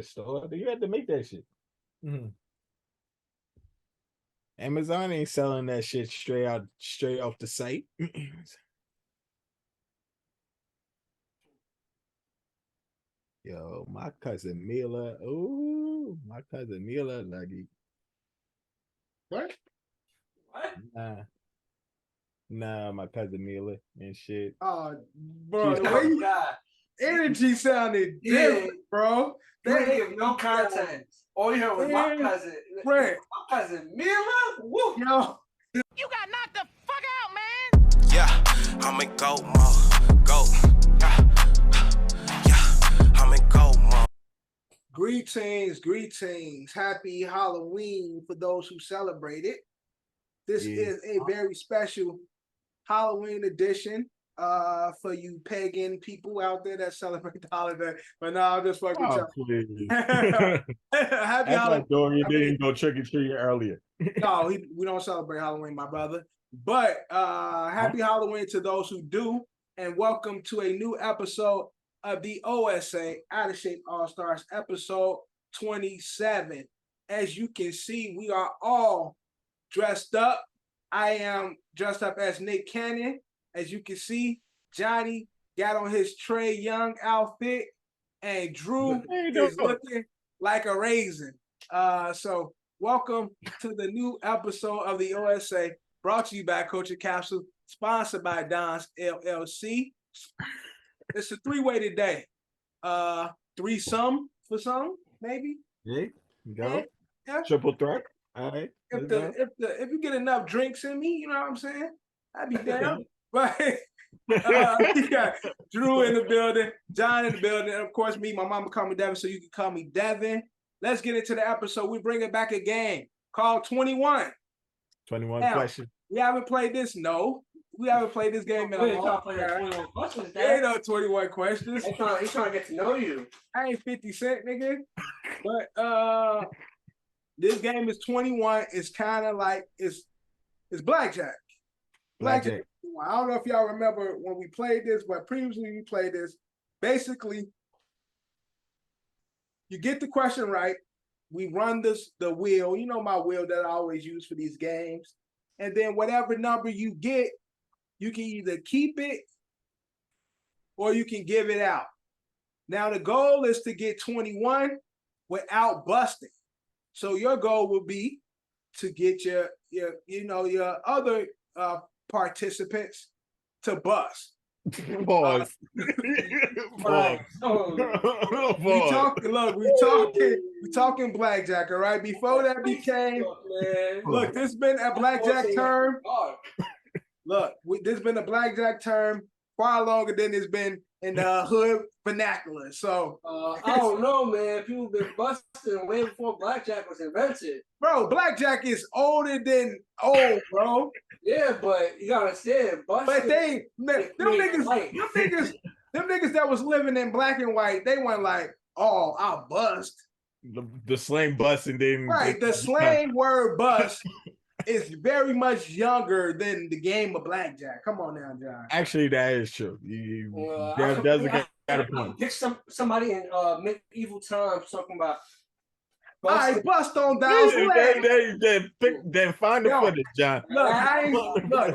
store. You had to make that shit. Mhm. Amazon ain't selling that shit straight off the site. Yo, my cousin Mila. Ooh, my cousin Mila Luggy. What? Nah, my cousin Mila and shit. Oh, bro, She's the way you energy sounded different, bro. You didn't give no context. All you heard was my cousin. Right. My cousin Mila. Woo. Yo. You got knocked the fuck out, man. Yeah, I'm in go mode. Go. Yeah, I'm in go mode. Greetings. Happy Halloween for those who celebrate it. This is a very special Halloween edition for you pagan people out there that celebrate the holiday. But no, I'm just fucking please. Happy Halloween. Dorian didn't go trick or treat earlier. No, we don't celebrate Halloween, my brother. But happy Halloween to those who do, and welcome to a new episode of the OSA Out of Shape Allstars, episode 27. As you can see, we are all dressed up. I am dressed up as Nick Cannon. As you can see, Johnny got on his Trae Young outfit, and Drew is looking like a raisin. So welcome to the new episode of the OSA, brought to you by Coach Capsule, sponsored by Don's LLC. It's a three-way today. Threesome for some, maybe. Yeah, go. Yeah. Triple threat. All right. If you get enough drinks in me, you know what I'm saying? I'd be down. But you got Drew in the building, John in the building, and of course me. My mama called me Devin, so you can call me Devin. Let's get into the episode. We bring it back a game called 21. 21 now, questions. We haven't played this. No, we haven't played this game in a long time. 21 questions. Ain't no 21 questions. He's trying to get to know you. I ain't 50 Cent, nigga. But this game is 21. It's kind of like it's blackjack. Blackjack. I don't know if y'all remember when we played this, but previously we played this. Basically, you get the question right. We run the wheel. You know my wheel that I always use for these games. And then whatever number you get, you can either keep it or you can give it out. Now the goal is to get 21 without busting. So your goal will be to get your other participants to bust. Pause. Pause. We talking blackjack, all right? Before that became, look, this has been a blackjack term. Look, this has been a blackjack term far longer than it's been in the hood vernacular. So I don't know, man. People been busting way before blackjack was invented. Bro, blackjack is older than old, bro. Yeah, but you gotta understand, busting. But them niggas that was living in black and white, they weren't like, oh, I'll bust. The slang bust and then the slang word bust is very much younger than the game of blackjack. Come on now, John. Actually, that is true. Got a point. Pick somebody in medieval times talking about. I bust on down. Then find the footage, John. Look,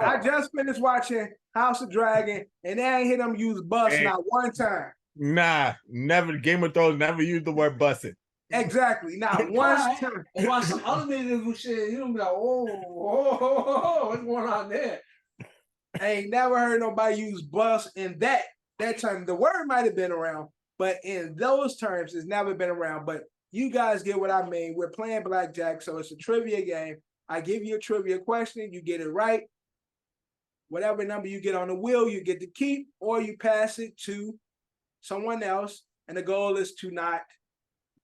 I just finished watching House of Dragon, and they ain't hear them use bust not one time. Nah, never. Game of Thrones never used the word busting. Exactly, not one time. And watch some other medieval shit, you don't be like, oh, what's going on there? I ain't never heard nobody use bust in that term. The word might have been around, but in those terms, it's never been around. But you guys get what I mean. We're playing blackjack, so it's a trivia game. I give you a trivia question, you get it right. Whatever number you get on the wheel, you get to keep, or you pass it to someone else. And the goal is to not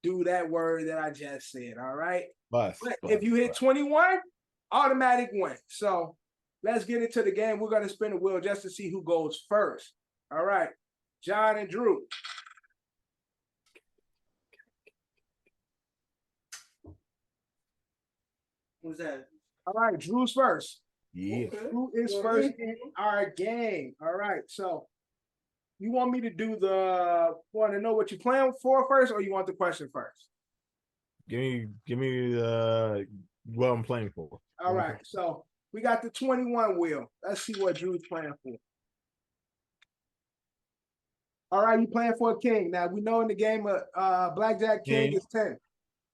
do that word that I just said, all right? But if you hit 21, automatic win. So let's get into the game. We're going to spin the wheel just to see who goes first. All right, John and Drew. Who's that? All right, Drew's first. Yeah. Drew is first in our game. All right, so You want me to do want to know what you plan for first, or you want the question first? Give me what I'm playing for. All right, so we got the 21 wheel. Let's see what Drew's playing for. All right, you playing for a king. Now we know in the game of Blackjack King is 10.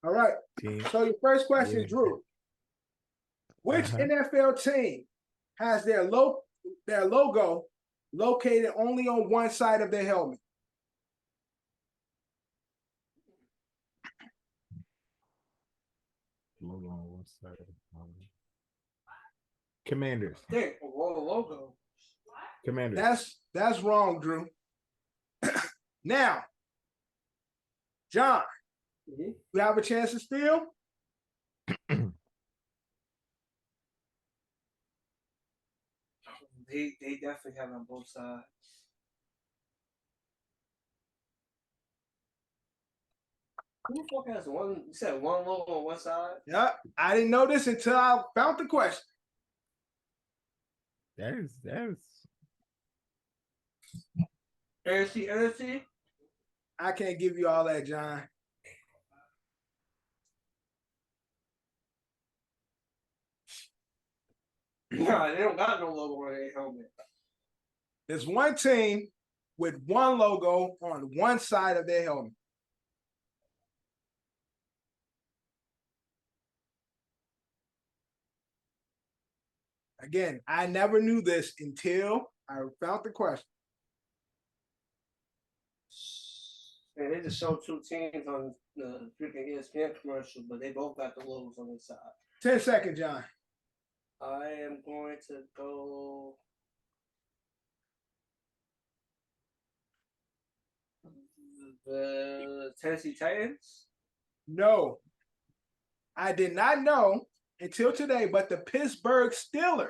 All right. King. So your first question, Yeah. Drew. Which NFL team has their logo located only on one side of their helmet? Logo on one side. Commanders. Think of all the logo. Commanders. That's wrong, Drew. Now, John, you have a chance to steal. They definitely have on both sides. Who the fuck has one? You said one logo on one side. Yep, I didn't know this until I found the question. That's NFC. I can't give you all that, John. Nah, they don't got no logo on their helmet. There's one team with one logo on one side of their helmet. Again, I never knew this until I found the question. And they just showed two teams on the freaking ESPN commercial, but they both got the logos on the side. 10 seconds, John. I am going to go. The Tennessee Titans? No. I did not know until today, but the Pittsburgh Steelers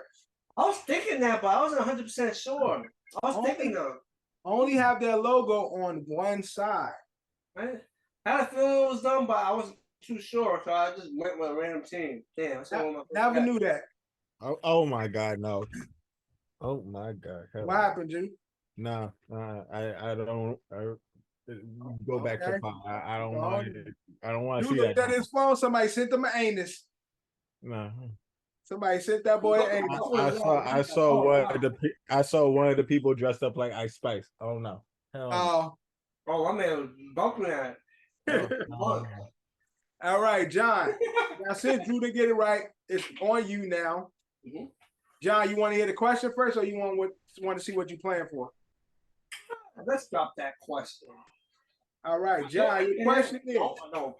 I was thinking that, but I wasn't 100% sure. I was thinking of. only have their logo on one side. I had a feeling it was done, but I wasn't too sure, so I just went with a random team. Damn, Never knew that. oh my God, no. Oh my God. Hell What happened, Drew? no. I don't go back to five. I don't want to Drew see looked that. at his phone. Somebody sent him an anus. No. Somebody sent that boy an anus. I saw one of the people dressed up like Ice Spice. Oh no. Hell no. Oh, I man was bumping that. No. all right, John. Now, since Drew didn't get it right, it's on you now. Mhm. John, you want to hear the question first, or you want to see what you're playing for? Let's drop that question. All right, John. Your question is. No.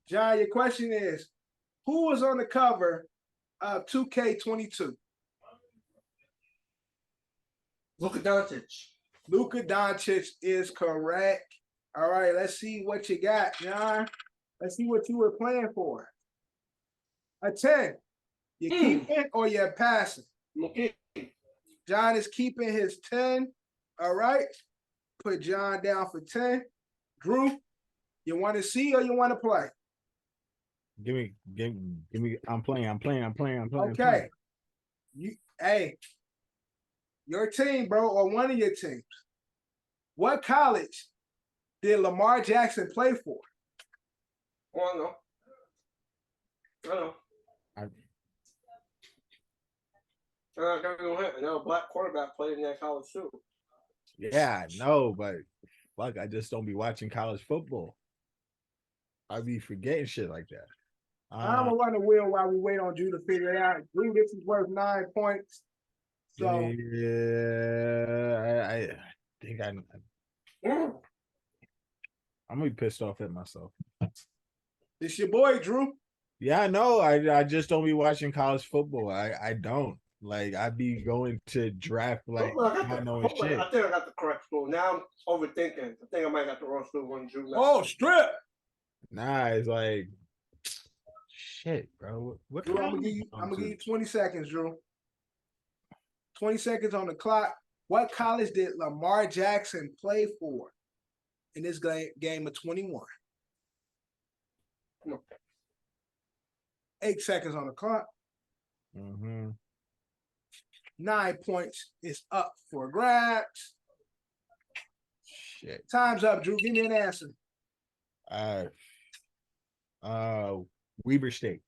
John, your question is, who was on the cover of 2K22? Luka Doncic. Luka Doncic is correct. All right, let's see what you got, John. Let's see what you were playing for. A 10. You keeping or you're passing? Okay. John is keeping his 10. All right. Put John down for 10. Drew, you want to see or you want to play? Give me. I'm playing. Okay. Hey, your team, bro, or one of your teams. What college did Lamar Jackson play for? Oh, I know. I know a black quarterback played in that college too. Yeah, I know, but fuck, I just don't be watching college football. I be forgetting shit like that. I'm gonna run the wheel while we wait on Drew to figure it out. Drew, this is worth 9 points. So yeah, I think I'm gonna be pissed off at myself. it's your boy, Drew. Yeah, I know. I just don't be watching college football. I don't. Like I be going to draft like not knowing shit. I think I got the correct school. Now I'm overthinking. I think I might got the wrong school when Drew left. Oh, strip. Nah, it's like shit, bro. What Drew, I'm gonna give you 20 seconds, Drew. 20 seconds on the clock. What college did Lamar Jackson play for in this game of 21? 8 seconds on the clock. 9 points is up for grabs. Shit. Time's up, Drew. Give me an answer. Weber State.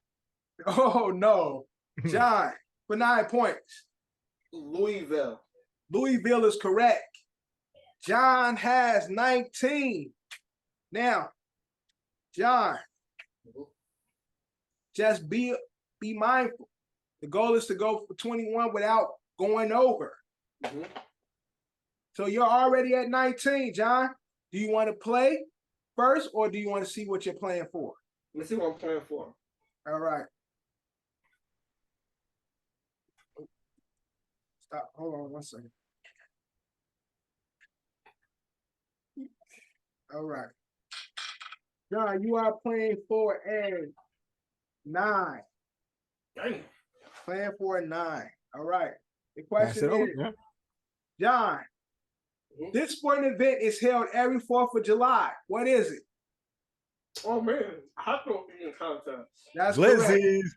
Oh no, John, for 9 points. Louisville. Louisville is correct. John has 19. Now, John, just be mindful. The goal is to go for 21 without going over. Mm-hmm. So you're already at 19, John. Do you want to play first, or do you want to see what you're playing for? Let's see what I'm playing for. All right. Stop. Hold on 1 second. All right. John, you are playing for a 9. Damn. Playing for a 9. All right. The question is, John, this sporting event is held every 4th of July. What is it? Oh man, hot dog eating contest. That's correct. Glizzies.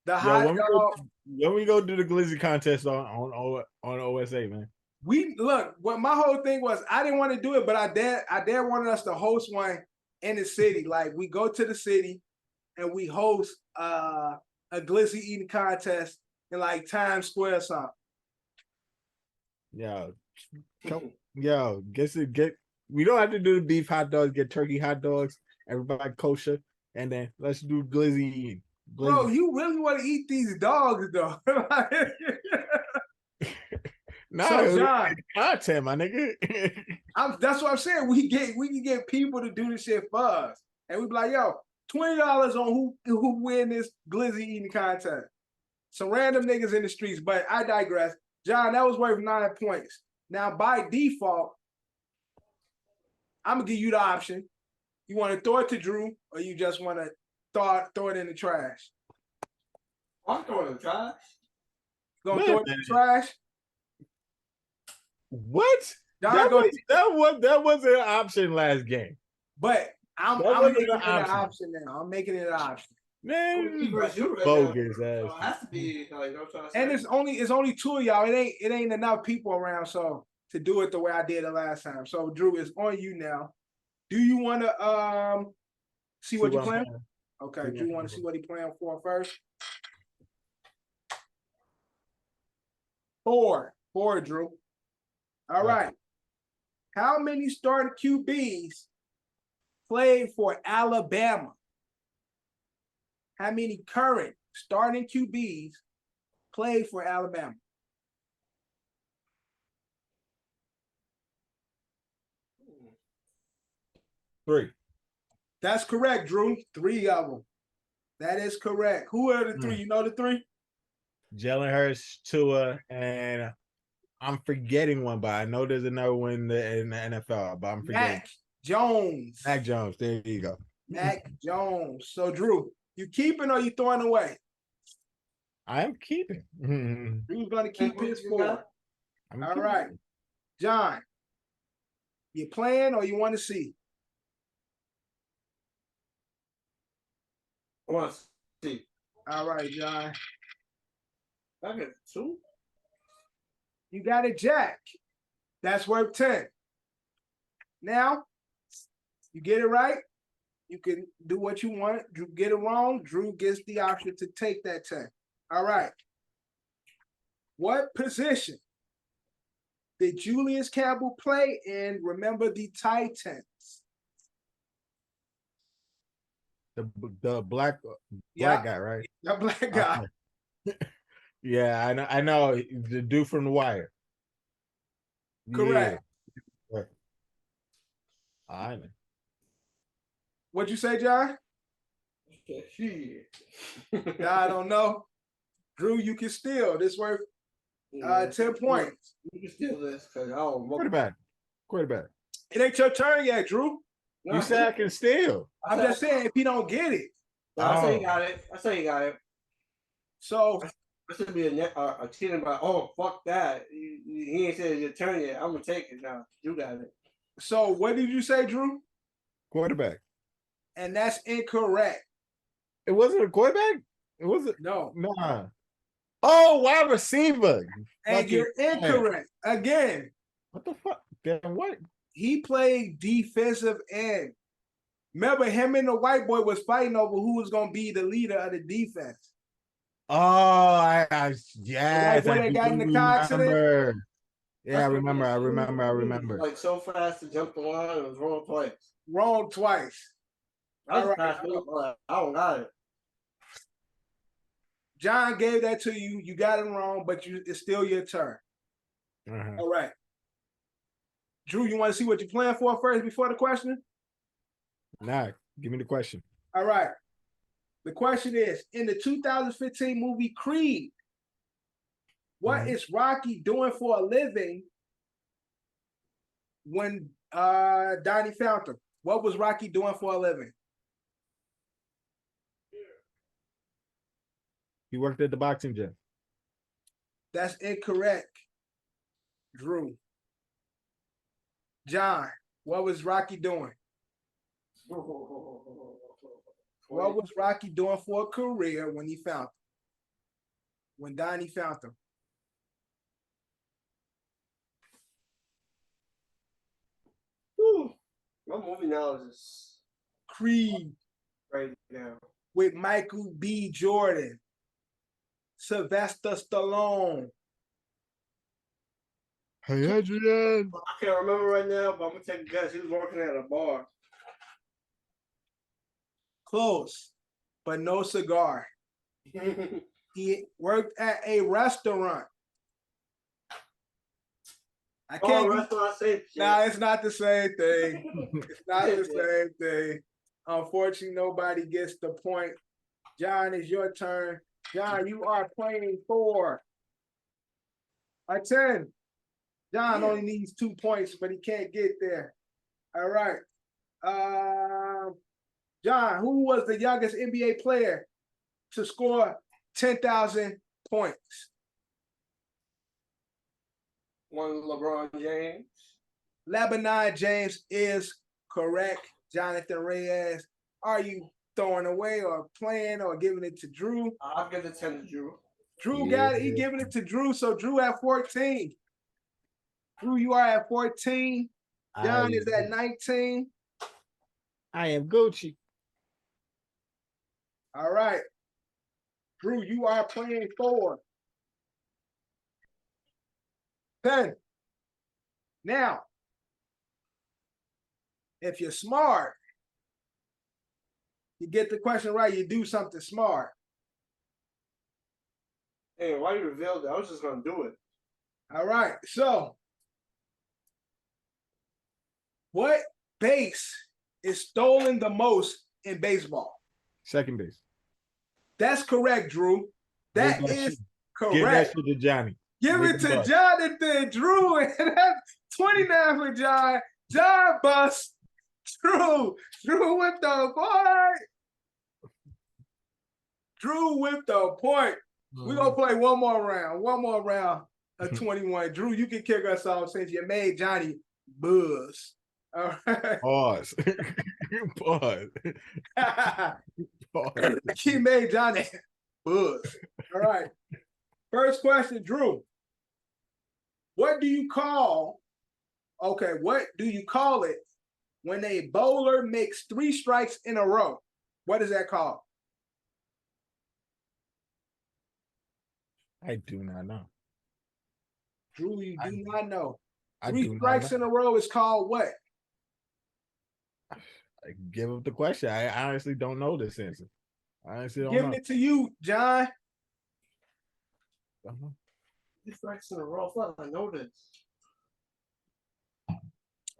The hot dog. When we go do the glizzy contest on OSA, man. We look. What my whole thing was, I didn't want to do it, but I dad wanted us to host one in the city. Like we go to the city and we host a glizzy eating contest in like Times Square or something. Yo, get. We don't have to do the beef hot dogs. Get turkey hot dogs. Everybody kosher, and then let's do glizzy eating. Bro, you really want to eat these dogs though? No, so John, content, my nigga. That's what I'm saying. We can get people to do this shit for us, and we be like, yo, $20 on who win this glizzy eating contest. Some random niggas in the streets, but I digress. John, that was worth 9 points. Now, by default, I'm gonna give you the option. You want to throw it to Drew, or you just want to throw it in the trash? I'm throwing it in the trash. Gonna throw it in the trash? What? That wasn't an option last game. But I'm making it an option now. I'm making it an option. Man, bogus ass. It has to be like I'm trying to say. And it's only 2 of y'all. It ain't enough people around, so to do it the way I did it last time. So Drew, it's on you now. Do you want to see what you're playing? Okay, do you want to see what he's playing for first? 4, Drew. All right. How many starting QBs played for Alabama? How many current starting QBs played for Alabama? Three. That's correct, Drew. 3 of them. That is correct. Who are the 3? You know the 3? Jalen Hurts, Tua, and I'm forgetting one, but I know there's another one in the NFL, but I'm forgetting. Mac Jones. Mac Jones. There you go. Mac Jones. So, Drew, you keeping or you throwing away? I am keeping. Drew's going to keep his 4. All right. John, you playing or you want to see? I want to see. All right, John. I get 2. You got a jack. That's worth 10. Now, you get it right, you can do what you want. Drew get it wrong, Drew gets the option to take that 10. All right. What position did Julius Campbell play in Remember the Titans? The black guy, right? The black guy. Yeah, I know the dude from The Wire. Correct. Yeah. I know. What'd you say, John? Shit. I don't know. Drew, you can steal. This worth 10 points. You can steal this because I don't Quarterback. It ain't your turn yet, Drew. You said I can steal. I'm just saying if he don't get it. I say you got it. So I should be a cheating by, oh, fuck that. He ain't said your turn yet. I'm going to take it now. You got it. So what did you say, Drew? Quarterback. And that's incorrect. It wasn't a quarterback? It wasn't. No. Nah. Oh, wide receiver. And you're incorrect. Again. What the fuck? Then what? He played defensive end. Remember, him and the white boy was fighting over who was gonna be the leader of the defense. Oh, The white yes, boy I that do got in the car accident. remember. Yeah, I That's what remember. he I was remember. I doing. remember. Like so fast to jump the line, it was wrong twice. Wrong twice. I All just right. passed me up. I'm like, I don't got it. John gave that to you. You got it wrong, but it's still your turn. Uh-huh. All right. Drew, you want to see what you're playing for first before the question? Nah, give me the question. All right. The question is, in the 2015 movie Creed, what is Rocky doing for a living when Donnie found him? What was Rocky doing for a living? He worked at the boxing gym. That's incorrect, Drew. John, what was Rocky doing? What was Rocky doing for a career when he found him? When Donnie found him? Whew. My movie knowledge is Creed right now. with Michael B. Jordan, Sylvester Stallone. Hey, Adrian. I can't remember right now, but I'm gonna take a guess. He was working at a bar. Close, but no cigar. He worked at a restaurant. I can't. Restaurant safe. Nah, it's not the same thing. It's not the same thing. Unfortunately, nobody gets the point. John, it's your turn. John, you are playing for a 10. John only needs 2 points, but he can't get there. All right. John, who was the youngest NBA player to score 10,000 points? One LeBron James. LeBron James is correct. Jonathan Reyes, are you throwing away or playing or giving it to Drew? I'll give the 10 to Drew. Drew got it. He giving it to Drew. So Drew at 14. Drew, you are at 14. John is at 19. I am Gucci. All right. Drew, you are playing for 10. Now, if you're smart, you get the question right, you do something smart. Hey, why you revealed that? I was just gonna do it. All right. So, what base is stolen the most in baseball? Second base. That's correct, Drew. That Give is Give that correct. shit to Johnny. Give Make it him to bust. Jonathan, Drew, and that's 29 for John. John bust. Drew with the point. Drew with the point. We're going to play one more round of 21. Drew, you can kick us off since you made Johnny buzz. All right. Pause. Pause. Pause. He made Johnny buzz. All right. First question, Drew. What do you call it when a bowler makes 3 strikes in a row? What is that called? I do not know. Drew, you do not know. I 3 do not strikes know. in a row is called what? I give up the question. I honestly don't know this answer. I honestly don't Giving know. it to you, John. Don't know. 3 strikes in a row. I thought I know this.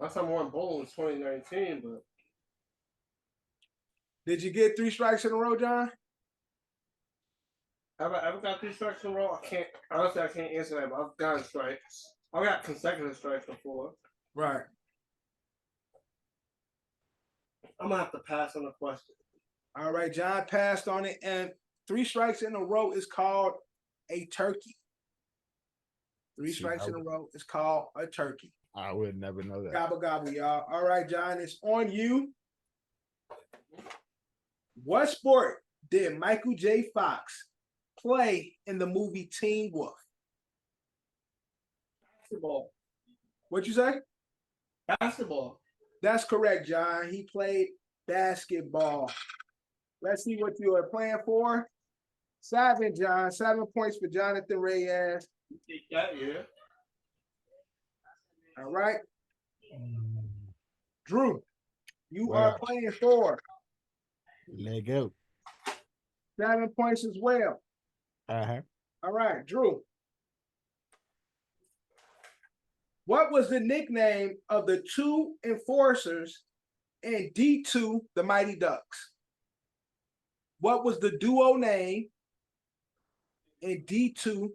Last time I won bowling was 2019, but Did you get 3 strikes in a row, John? have I ever got 3 strikes in a row? I can't answer that, but I've gotten strikes. I got consecutive strikes before. Right. I'm gonna have to pass on the question. All right, John passed on it, and 3 strikes in a row is called a turkey. 3 strikes in a row is called a turkey. I would never know that. Gobble, gobble, y'all. All right, John, it's on you. What sport did Michael J. Fox play in the movie Teen Wolf? Basketball. What'd you say? Basketball. That's correct, John. He played basketball. Let's see what you are playing for. 7, John. 7 points for Jonathan Reyes. Take that, yeah. All right. Drew, you Well, are playing for Leg go. 7 points as well. Uh-huh. All right, Drew. What was the nickname of the 2 enforcers in D2, the Mighty Ducks? What was the duo name in D2,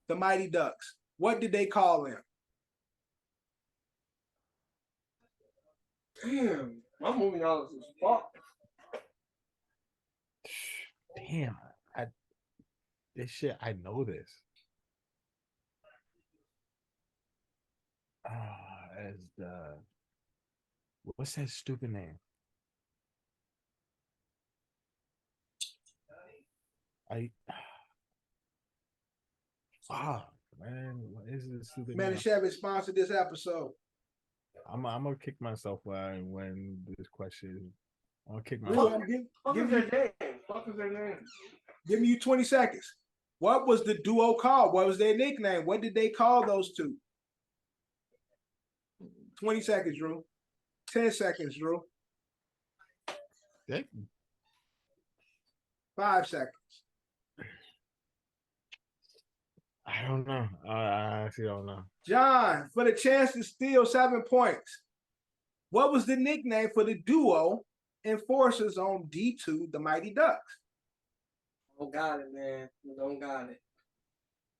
the Mighty Ducks? What did they call them? Damn, my movie knowledge is fuck. Damn. This shit, I know this. As the what's that stupid name? Man, what is this stupid name? Manischewitz sponsored this episode. I'm gonna kick myself when this question. I'm gonna kick Drew, myself. give me Fuck is their name? Give me 20 seconds. What was the duo called? What was their nickname? What did they call those 2? 20 seconds, Drew. 10 seconds, Drew. That- 5 seconds. I don't know. I actually don't know. John, for the chance to steal 7 points, what was the nickname for the duo enforcers on D2, the Mighty Ducks? Don't got it, man. You don't got it.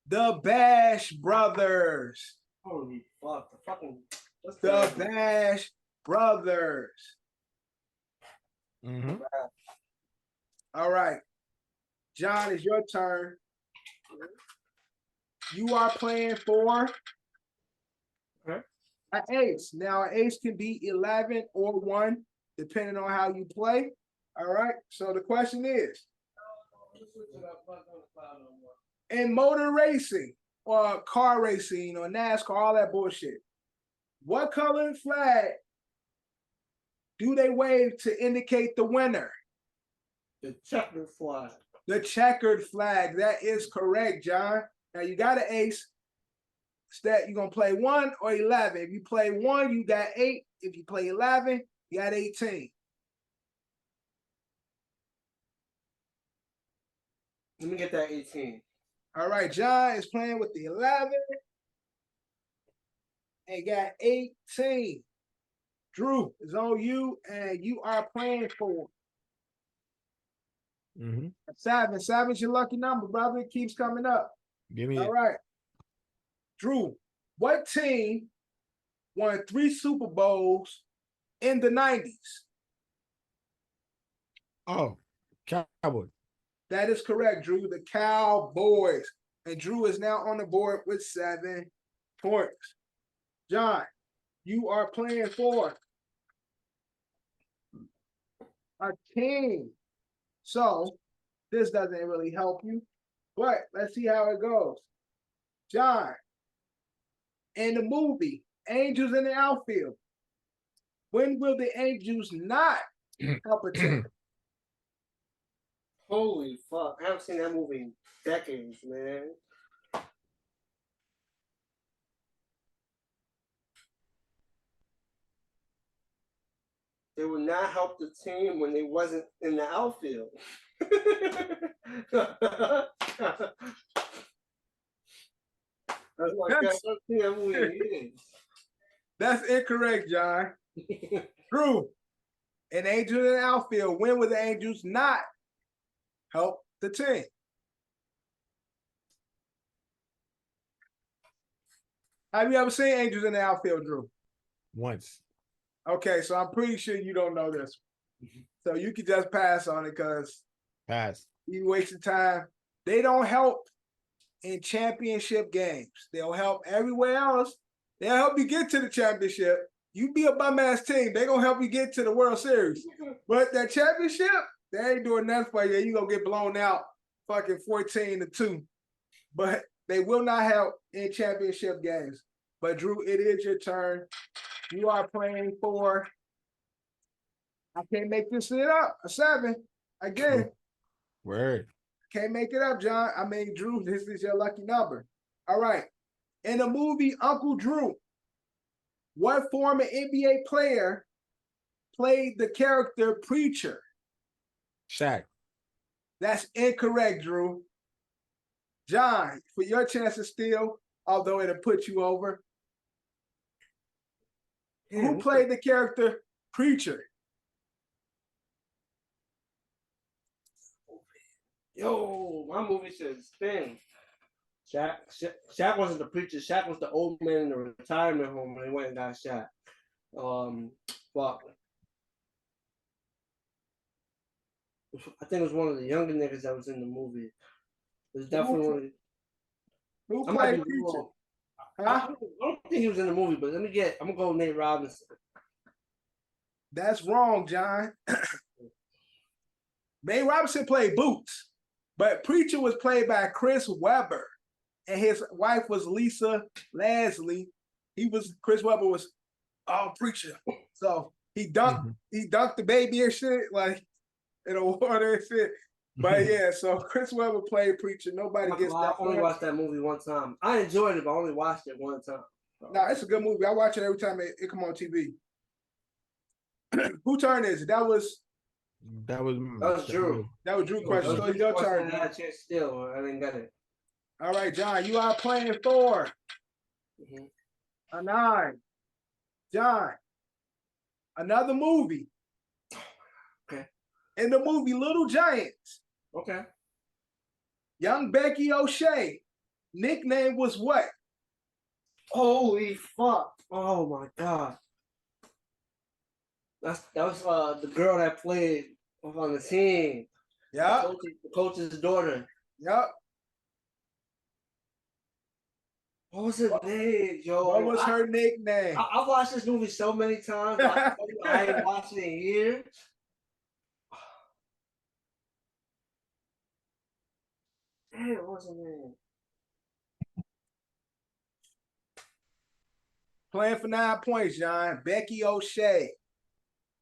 The Bash Brothers. Holy fuck. The fucking. What's The that? Bash Brothers. Mm-hmm. All right. John, it's your turn. You are playing for Okay. an ace. Now, an ace can be 11 or 1, depending on how you play. All right. So the question is, in motor racing or car racing or NASCAR, all that bullshit, what color flag do they wave to indicate the winner? The checkered flag. The checkered flag. That is correct, John. Now you got an ace. Stat, you're gonna play 1 or 11. If you play 1, you got 8. If you play 11, you got 18. Let me get that 18. All right, John is playing with the 11 and got 18. Drew is on you, and you are playing for Mm-hmm. 7. 7's your lucky number, brother. It keeps coming up. Give me All it. right. Drew, what team won 3 Super Bowls in the 90s? Oh, Cowboy. That is correct, Drew. The Cowboys. And Drew is now on the board with 7 points. John, you are playing for a team. So this doesn't really help you, but let's see how it goes. John, in the movie Angels in the Outfield, when will the Angels not help a team? Holy fuck. I haven't seen that movie in decades, man. They would not help the team when they wasn't in the outfield. That's like that. I've seen that movie in years. That's incorrect, John. Drew, an Angel in the Outfield, when will the Angels not help the team? Have you ever seen Angels in the Outfield, Drew? Once. Okay, so I'm pretty sure you don't know this. So you can just pass on it because Pass. you wasting time. They don't help in championship games. They'll help everywhere else. They'll help you get to the championship. You be a bum ass team, they gonna help you get to the World Series. But that championship, they ain't doing nothing for you. You gonna get blown out fucking 14-2. But they will not help in championship games. But Drew, it is your turn. You are playing for, I can't make this shit up, a 7. Again, Word. can't make it up, John. I mean, Drew, this is your lucky number. All right. In the movie Uncle Drew, what former NBA player played the character Preacher? Shaq. That's incorrect, Drew. John, for your chance to steal, although it'll put you over. Who played the character Preacher? Yo, my movie says spin. Shaq wasn't the preacher. Shaq was the old man in the retirement home when he went and got shot. Fuck. I think it was one of the younger niggas that was in the movie. It was definitely Who I might played be Preacher? wrong. I Huh? don't think he was in the movie, but I'm gonna go Nate Robinson. That's wrong, John. May Robinson played Boots, but Preacher was played by Chris Webber, and his wife was Lisa Leslie. Chris Webber was Preacher. So he dunked the baby and shit, like in the water and shit. But yeah, so Chris Webber played Preacher. Nobody gets that. I only watched that movie one time. I enjoyed it, but I only watched it one time. No, it's a good movie. I watch it every time it come on TV. Who turn is it? That was Drew. That was Drew question. So it's your turn. I had a chance still. I didn't get it. All right, John, you are playing for a 9. John, another movie. Okay. In the movie Little Giants, Okay. young Becky O'Shea nickname was what? Holy fuck. Oh my god. That was the girl that played on the team. Yeah. The coach's daughter. Yep. What was her name, yo? What was her nickname? I've watched this movie so many times. I ain't watched it in years. Damn, what was her name? Playing for 9 points, John. Becky O'Shea.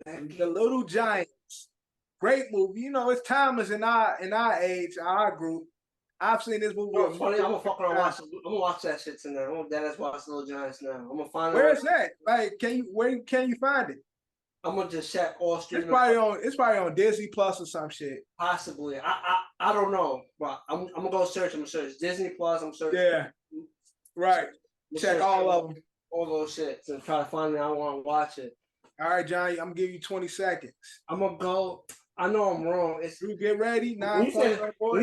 The Little Giants. Great movie. You know, it's timeless in our age, our group. I've seen this movie. I'm gonna fuck around watch. I'm gonna watch that shit tonight. I'm gonna deadass watch Little Giants now. I'm gonna find Where's that? Like, where can you find it? I'm gonna just check all streaming. It's probably on Disney Plus or some shit. Possibly. I don't know, but I'm gonna go search. I'm gonna search Disney Plus. I'm searching. Yeah. Right. Check all of them. All those shits and try to find it. I want to watch it. All right, Johnny, I'm gonna give you 20 seconds. I'm gonna go. I know I'm wrong. You get ready. When you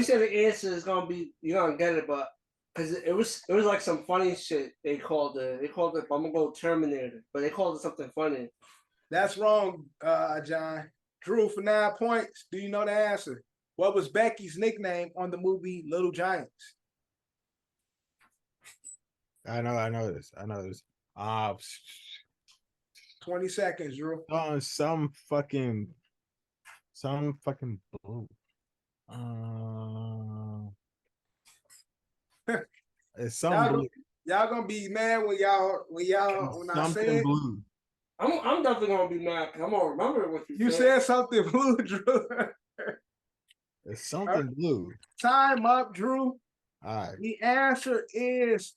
say the answer is gonna be, you're gonna get it, but because it was like some funny shit they called it. They called it. I'm gonna go Terminator, but they called it something funny. That's wrong, John. Drew, for 9 points. Do you know the answer? What was Becky's nickname on the movie Little Giants? I know this. 20 seconds, Drew. Some fucking blue. It's some blue. Y'all gonna be mad when I say it. Blue. I'm definitely gonna be mad because I'm gonna remember what you said. You said something blue, Drew. It's something blue. Time up, Drew. All right. The answer is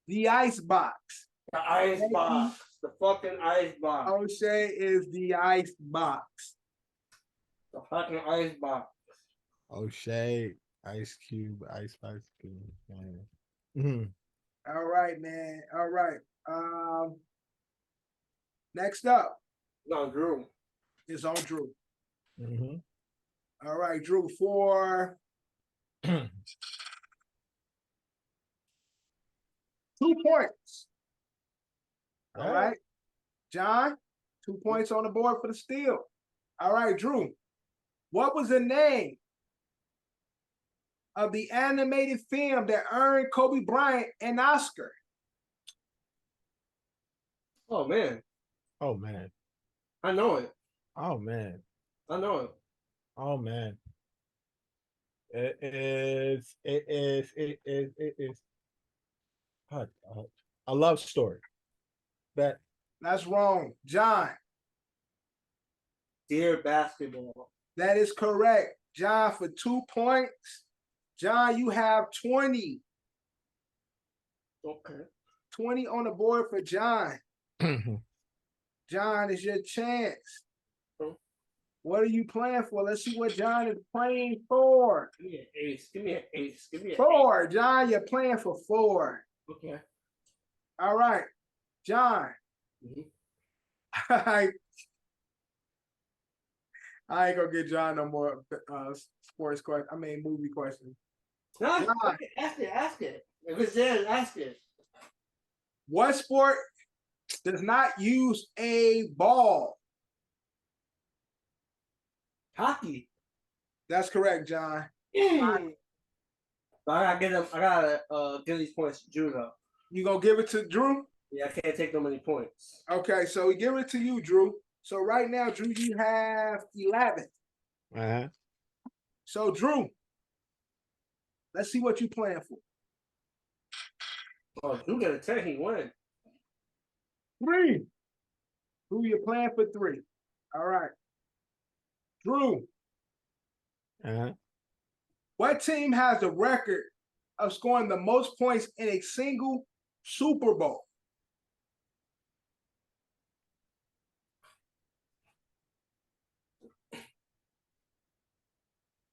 the ice box. The ice box. The fucking ice box. O'Shea is the ice box. The fucking ice box. O'Shea, Ice Cube, Ice Cube. All right, man. All right. Next up. No, Drew. Is on Drew. Mm-hmm. All right, Drew, for 2 points. All right. John, 2 points on the board for the steal. All right, Drew. What was the name of the animated film that earned Kobe Bryant an Oscar? Oh, man. Oh, man. I know it. Oh, man. I know it. Oh, man. It is a love story. That That's wrong. John. Dear basketball. That is correct. John for 2 points. John, you have 20. Okay. 20 on the board for John. John, it's your chance. What are you playing for? Let's see what John is playing for. Give me an ace. Give me an ace. Give me an 4. John, you're playing for 4. ace. Okay. All right. John. Mhm. I ain't gonna get John no more sports question. I mean movie questions. No, John. ask it. Ask it. If it's there, ask it. What sport does not use a ball? Hockey. That's correct, John. But I gotta get them. I gotta give these points to Drew though. You gonna give it to Drew? Yeah, I can't take no many points. Okay, so we give it to you, Drew. So right now, Drew, you have 11. Uh-huh. So Drew, let's see what you playing for. Oh, Drew got a 10. He won. 3. Drew, you're playing for 3. All right. Drew, Uh-huh. what team has the record of scoring the most points in a single Super Bowl?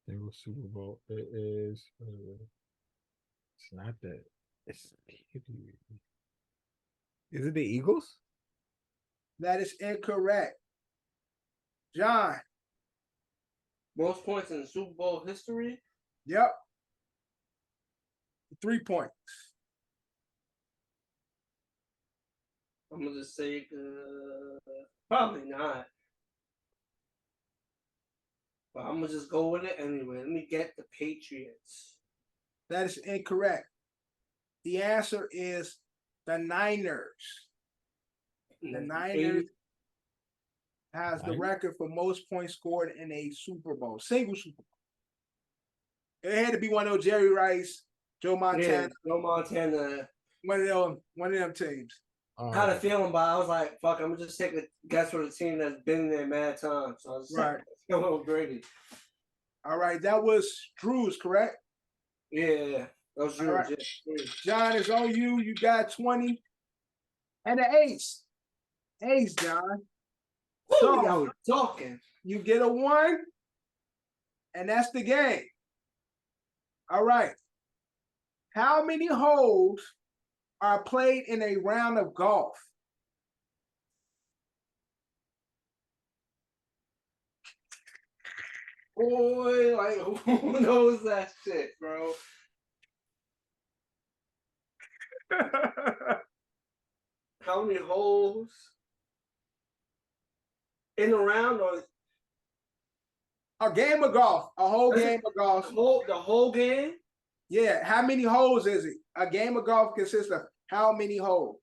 They were Super Bowl. It is. It's not that. It's. Is it the Eagles? That is incorrect. John. Most points in Super Bowl history. Yep. 3 points. I'm gonna just say probably not. But I'm gonna just go with it anyway. Let me get the Patriots. That is incorrect. The answer is the Niners. The Niners has the record for most points scored in a Super Bowl, single Super Bowl. It had to be one of those Jerry Rice, Joe Montana, Joe Montana. one of them teams. Had a feeling, but I was like, "Fuck!" I'm gonna just take a guess for the team that's been there mad time. So I was Right. Let's go with Brady. All right, that was Drew's, correct? Yeah, that was Drew. All right. Yeah. John, it's on you. You got 20 and an ace. Ace, John. So y'all were talking. You get a 1, and that's the game. All right. How many holes are played in a round of golf? Boy, like who knows that shit, bro? How many holes in a round or A game of golf. A whole That's game of golf. the whole game? Yeah. How many holes is it? A game of golf consists of how many holes?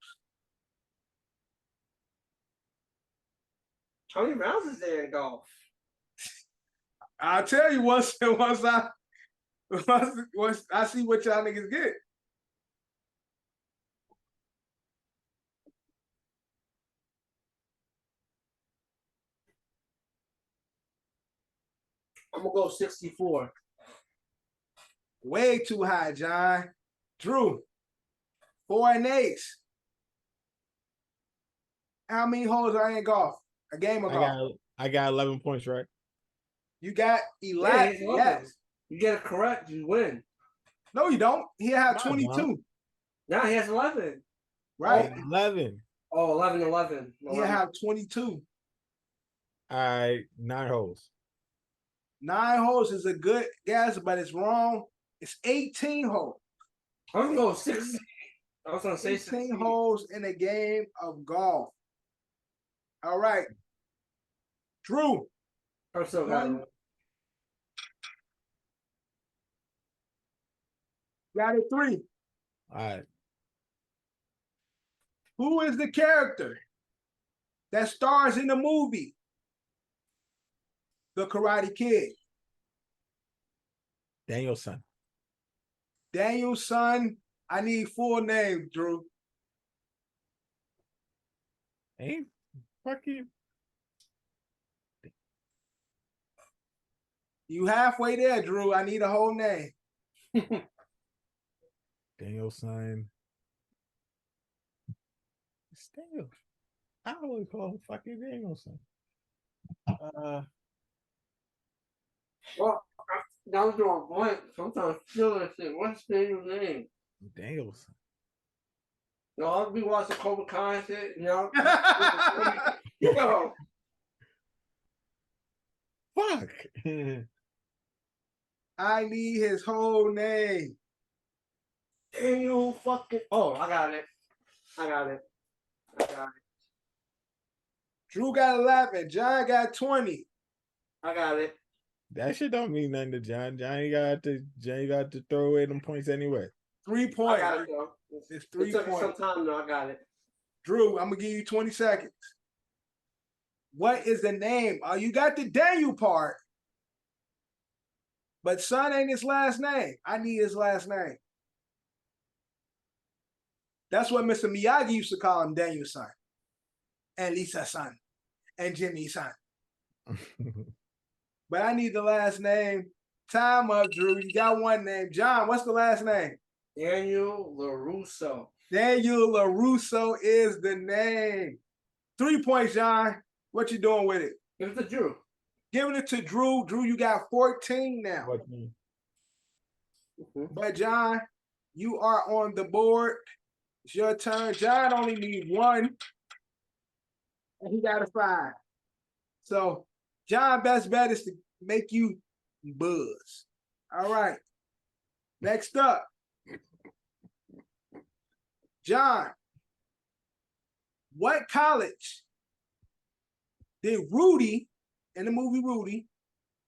How many rounds is there in golf? I'll tell you once I see what y'all niggas get. I'm gonna go 64. Way too high, John. Drew, 4 and 8. How many holes are in golf? A game of golf. I got 11 points, right? You got 11. Yeah, Yes. You get it correct, you win. No, you don't. He had Nah, 22. John. Now he has 11. Right. 11. Oh, 11. He have 22. All right, 9 holes. 9 holes is a good guess, but it's wrong. It's 18 holes. I was gonna go 16. I was gonna say 18 16. holes in a game of golf. All right. Drew. I'm still got One. it. Got it 3. All right. Who is the character that stars in the movie The Karate Kid? Danielson. Daniel's son. I need full name, Drew. Ain't fucking You halfway there, Drew. I need a whole name. Danielson. Still, I always call him fucking Danielson. Well, that was drawing blank. Sometimes still that shit. What's Daniel's name? Danielson. No, I'll be watching Cobra Kai and shit. You know. Yo, Fuck. I need his whole name. Daniel fucking. Oh, I got it. Drew got 11. John got 20. I got it. That shit don't mean nothing to John. Johnny got to throw away them points anyway. 3 I points. got it, though. It's It 3 took me points. some time, though. I got it. Drew, I'm gonna give you 20 seconds. What is the name? Oh, you got the Daniel part. But son ain't his last name. I need his last name. That's what Mr. Miyagi used to call him, Daniel's son. And Lisa's son. And Jimmy's son. But I need the last name. Time up, Drew. You got one name. John, what's the last name? Daniel LaRusso. Daniel LaRusso is the name. 3 points, John. What you doing with it? Give it to Drew. Giving it to Drew. Drew, you got 14 now. But John, you are on the board. It's your turn. John only needs 1. And he got a 5. So John, best bet is to make you buzz. All right. Next up. John, what college did Rudy, in the movie Rudy,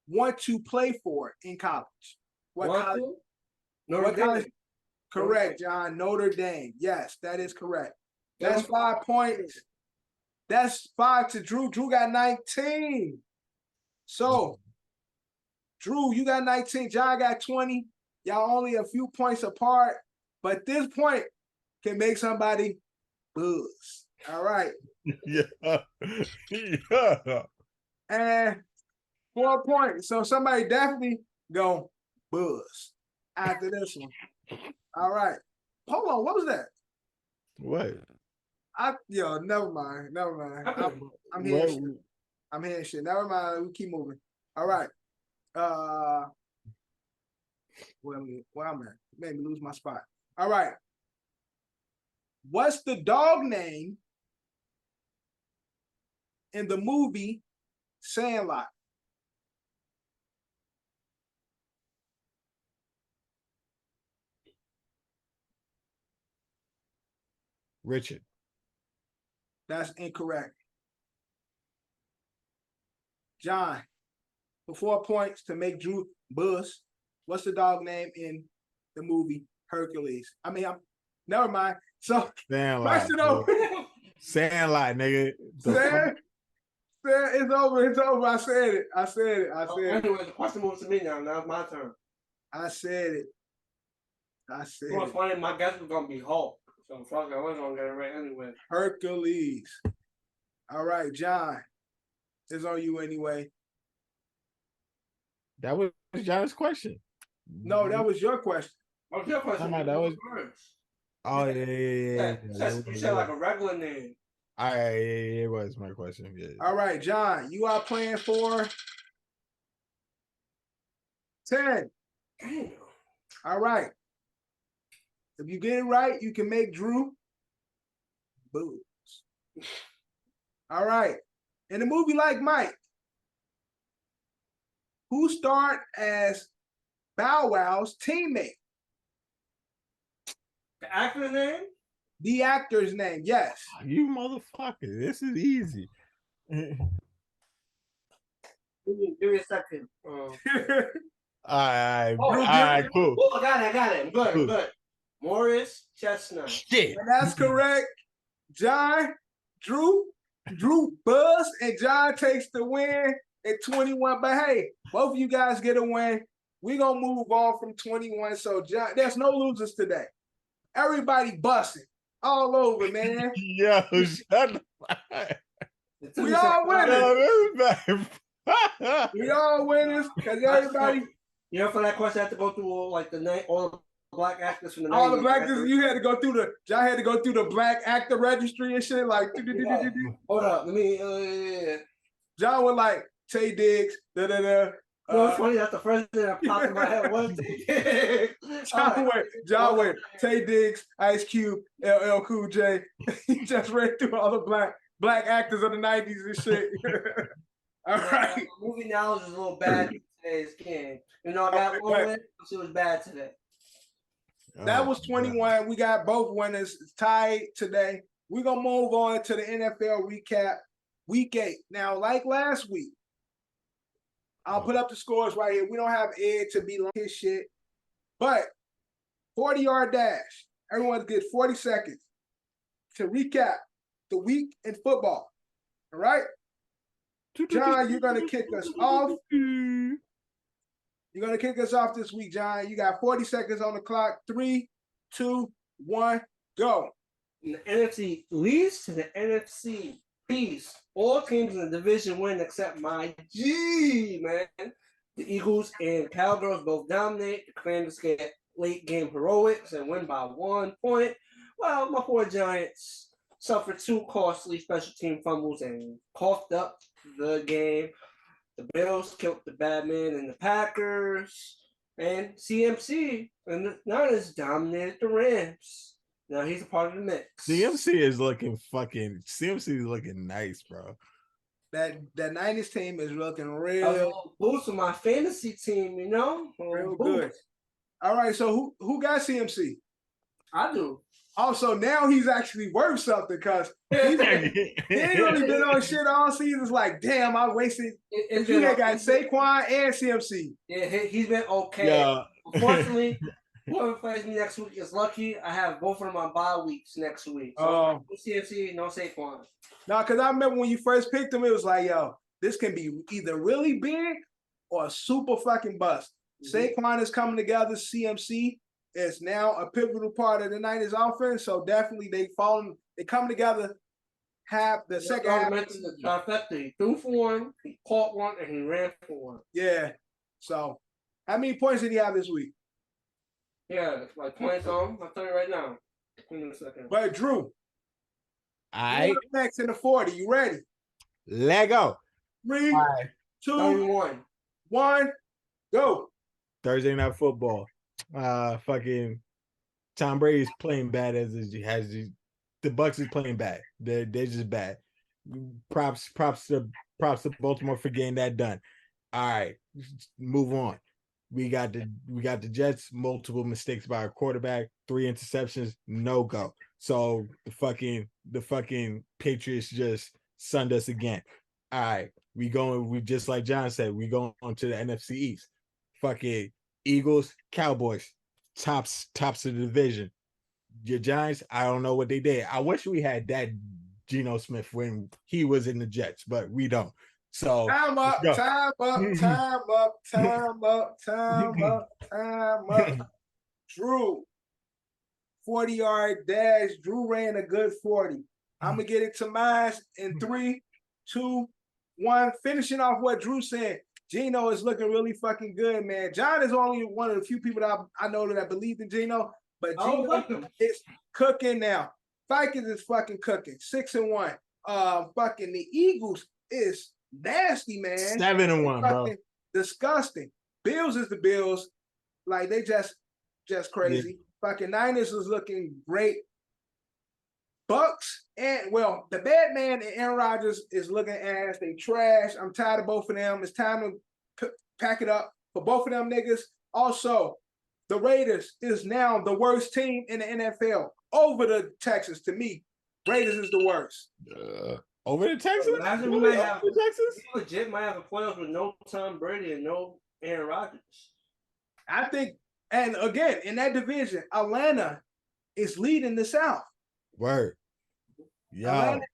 want to play for in college? What college? Notre Dame. Correct, John. Notre Dame. Yes, that is correct. That's 5 points. That's 5 to Drew. Drew got 19. So, Drew, you got 19. John got 20. Y'all only a few points apart. But this point can make somebody buzz. All right. Yeah. Yeah. And 4 points. So somebody definitely go buzz after this one. All right. Hold on. What was that? What? Never mind. I'm hearing shit. I'm hearing shit. Never mind. We keep moving. All right. Where I'm at? Made me lose my spot. All right. What's the dog name in the movie Sandlot? Richard. That's incorrect. John, for 4 points to make Drew buzz. What's the dog name in the movie Hercules? Never mind. So, Sandlot. question over. Sandlot, nigga. It's over. It's over. I said it. Anyway, the question moves to me now. Now it's my turn. I said it. You know, funny, my guess was going to be Hulk. So, fuck it. I wasn't going to get it right anyway. Hercules. All right, John. It's on you anyway. That was John's question. No, that was your question. Oh, your question. That was. Oh, yeah. You said like a regular name. It was my question. Yeah. All right, John, you are playing for 10. Damn. All right. If you get it right, you can make Drew booze. All right. In the movie Like Mike, who starred as Bow Wow's teammate? The actor's name? The actor's name, yes. You motherfucker. This is easy. Give me a second. All right, cool. Oh, I got it. I'm good. Morris Chestnut. Shit. And that's correct. John, Drew buzz, and John takes the win at 21. But hey, both of you guys get a win. We're going to move on from 21. So, John, there's no losers today. Everybody busting all over, man. Yo, shut the We all winners. No, this is bad. We all winners because everybody, You know, for that question, I had to go through all the black actors from the 90s. all the black actors, you had to go through y'all had to go through the black actor registry and shit. Like, Hold up, let me. John was like Tay Diggs, da da da. No, it's funny. That's the first thing that popped in my head. Was John went Tay Diggs, Ice Cube, LL Cool J. He just read through all the black actors of the 90s and shit. All right. The movie now is a little bad today's game. You know, I got one win. She was bad today. That was 21. We got both winners tied today. We're going to move on to the NFL recap. Week 8. Now, like last week, I'll put up the scores right here. We don't have Ed to be like his shit. But 40-yard dash. Everyone gets 40 seconds to recap the week in football. All right? John, you're going to kick us off. You're going to kick us off this week, John. You got 40 seconds on the clock. 3, 2, 1, go. From the NFC least to the NFC East, all teams in the division win except my G, man. The Eagles and Cowgirls both dominate. The Commanders get late game heroics and win by 1 point. Well, my poor Giants suffered 2 costly special team fumbles and coughed up the game. The Bills killed the Batman and the Packers. And CMC and the Niners dominated the Rams. Now he's a part of the mix. CMC is looking nice, bro. That 90s team is looking real. I was a little boost with my fantasy team, you know? Real good. All right, so who got CMC? I do. Also, now he's actually worth something because he ain't really been on shit all season. It's like, damn, I wasted. You got Saquon and CMC. Yeah, he's been okay. Yeah. Unfortunately, whoever plays me next week is lucky. I have both of them on bye weeks next week. So no CMC, no Saquon. No, because I remember when you first picked him, it was like, yo, this can be either really big or a super fucking bust. Saquon is coming together. CMC is now a pivotal part of the Niners offense. So definitely they come together. The second half. The trifecta. He threw for 1, he caught 1, and he ran for 1. Yeah. So how many points did he have this week? Yeah, like 20 something. I'll tell you right now. Give me a second. But Drew. All right. Next in the 40. You ready? Lego. 3, 2, 1, go. Thursday Night Football. Fucking Tom Brady's playing bad the Bucs is playing bad. They're just bad. Props to Baltimore for getting that done. All right, move on. We got the Jets, multiple mistakes by our quarterback, 3 interceptions, no go. So the fucking Patriots just sunned us again. All right, we just like John said, we going on to the NFC East. Fucking Eagles, Cowboys, tops of the division. Your Giants, I don't know what they did. I wish we had that Geno Smith when he was in the Jets, but we don't. So time up. Drew, 40-yard dash. Drew ran a good 40. I'm gonna get it to mine in 3, 2, 1. Finishing off what Drew said. Geno is looking really fucking good, man. John is only one of the few people that I know that believed in Geno, but Geno is cooking now. Vikings is fucking cooking. 6-1. Fucking the Eagles is nasty, man. 7-1, bro. Disgusting. Bills is the Bills. Like they just crazy. Yeah. Fucking Niners is looking great. Bucks and the Batman and Aaron Rodgers is looking ass. They trash. I'm tired of both of them. It's time to pack it up for both of them niggas. Also, the Raiders is now the worst team in the NFL over the Texans. To me, Raiders is the worst. Over the Texans? Imagine we might have Texans. We legit might have a playoff with no Tom Brady and no Aaron Rodgers. I think, and again, in that division, Atlanta is leading the South. Word. Yeah. Atlanta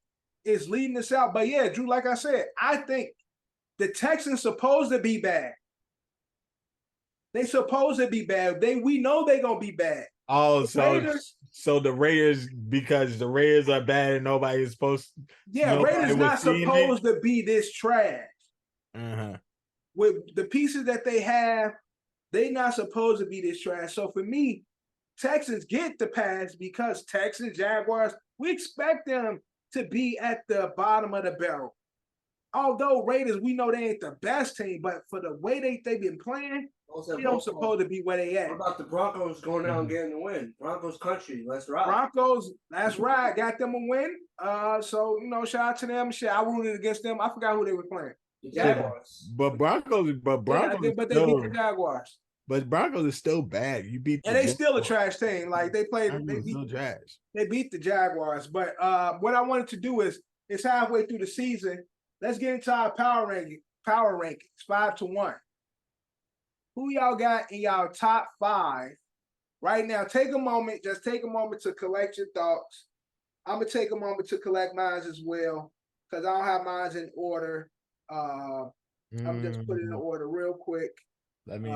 is leading the South. But yeah, Drew, like I said, I think the Texans supposed to be bad. They supposed to be bad. We know they're gonna be bad. Oh, Raiders. so the Raiders, because the Raiders are bad and nobody is supposed. Yeah, Nobody Raiders was not seeing supposed to be this trash. Uh-huh. With the pieces that they have, they not supposed to be this trash. So for me, Texans get the pass because Texans, Jaguars, we expect them to be at the bottom of the barrel. Although Raiders, we know they ain't the best team, but for the way they've been playing, they don't supposed to be where they at. What about the Broncos going out and getting the win? Broncos country, let's ride. Broncos, that's right, got them a win. So shout out to them. Shit, I rooted against them. I forgot who they were playing. The Jaguars. But Broncos, Yeah, but they beat the Jaguars. But Broncos is still bad. You beat and they still a trash team. Like they played, they beat the Jaguars. But what I wanted to do is it's halfway through the season. Let's get into our power rankings, 5 to 1. Who y'all got in y'all top 5 right now? Take a moment, just take a moment to collect your thoughts. I'm gonna take a moment to collect mine as well, because I don't have mine in order. I'm just putting in order real quick. Let me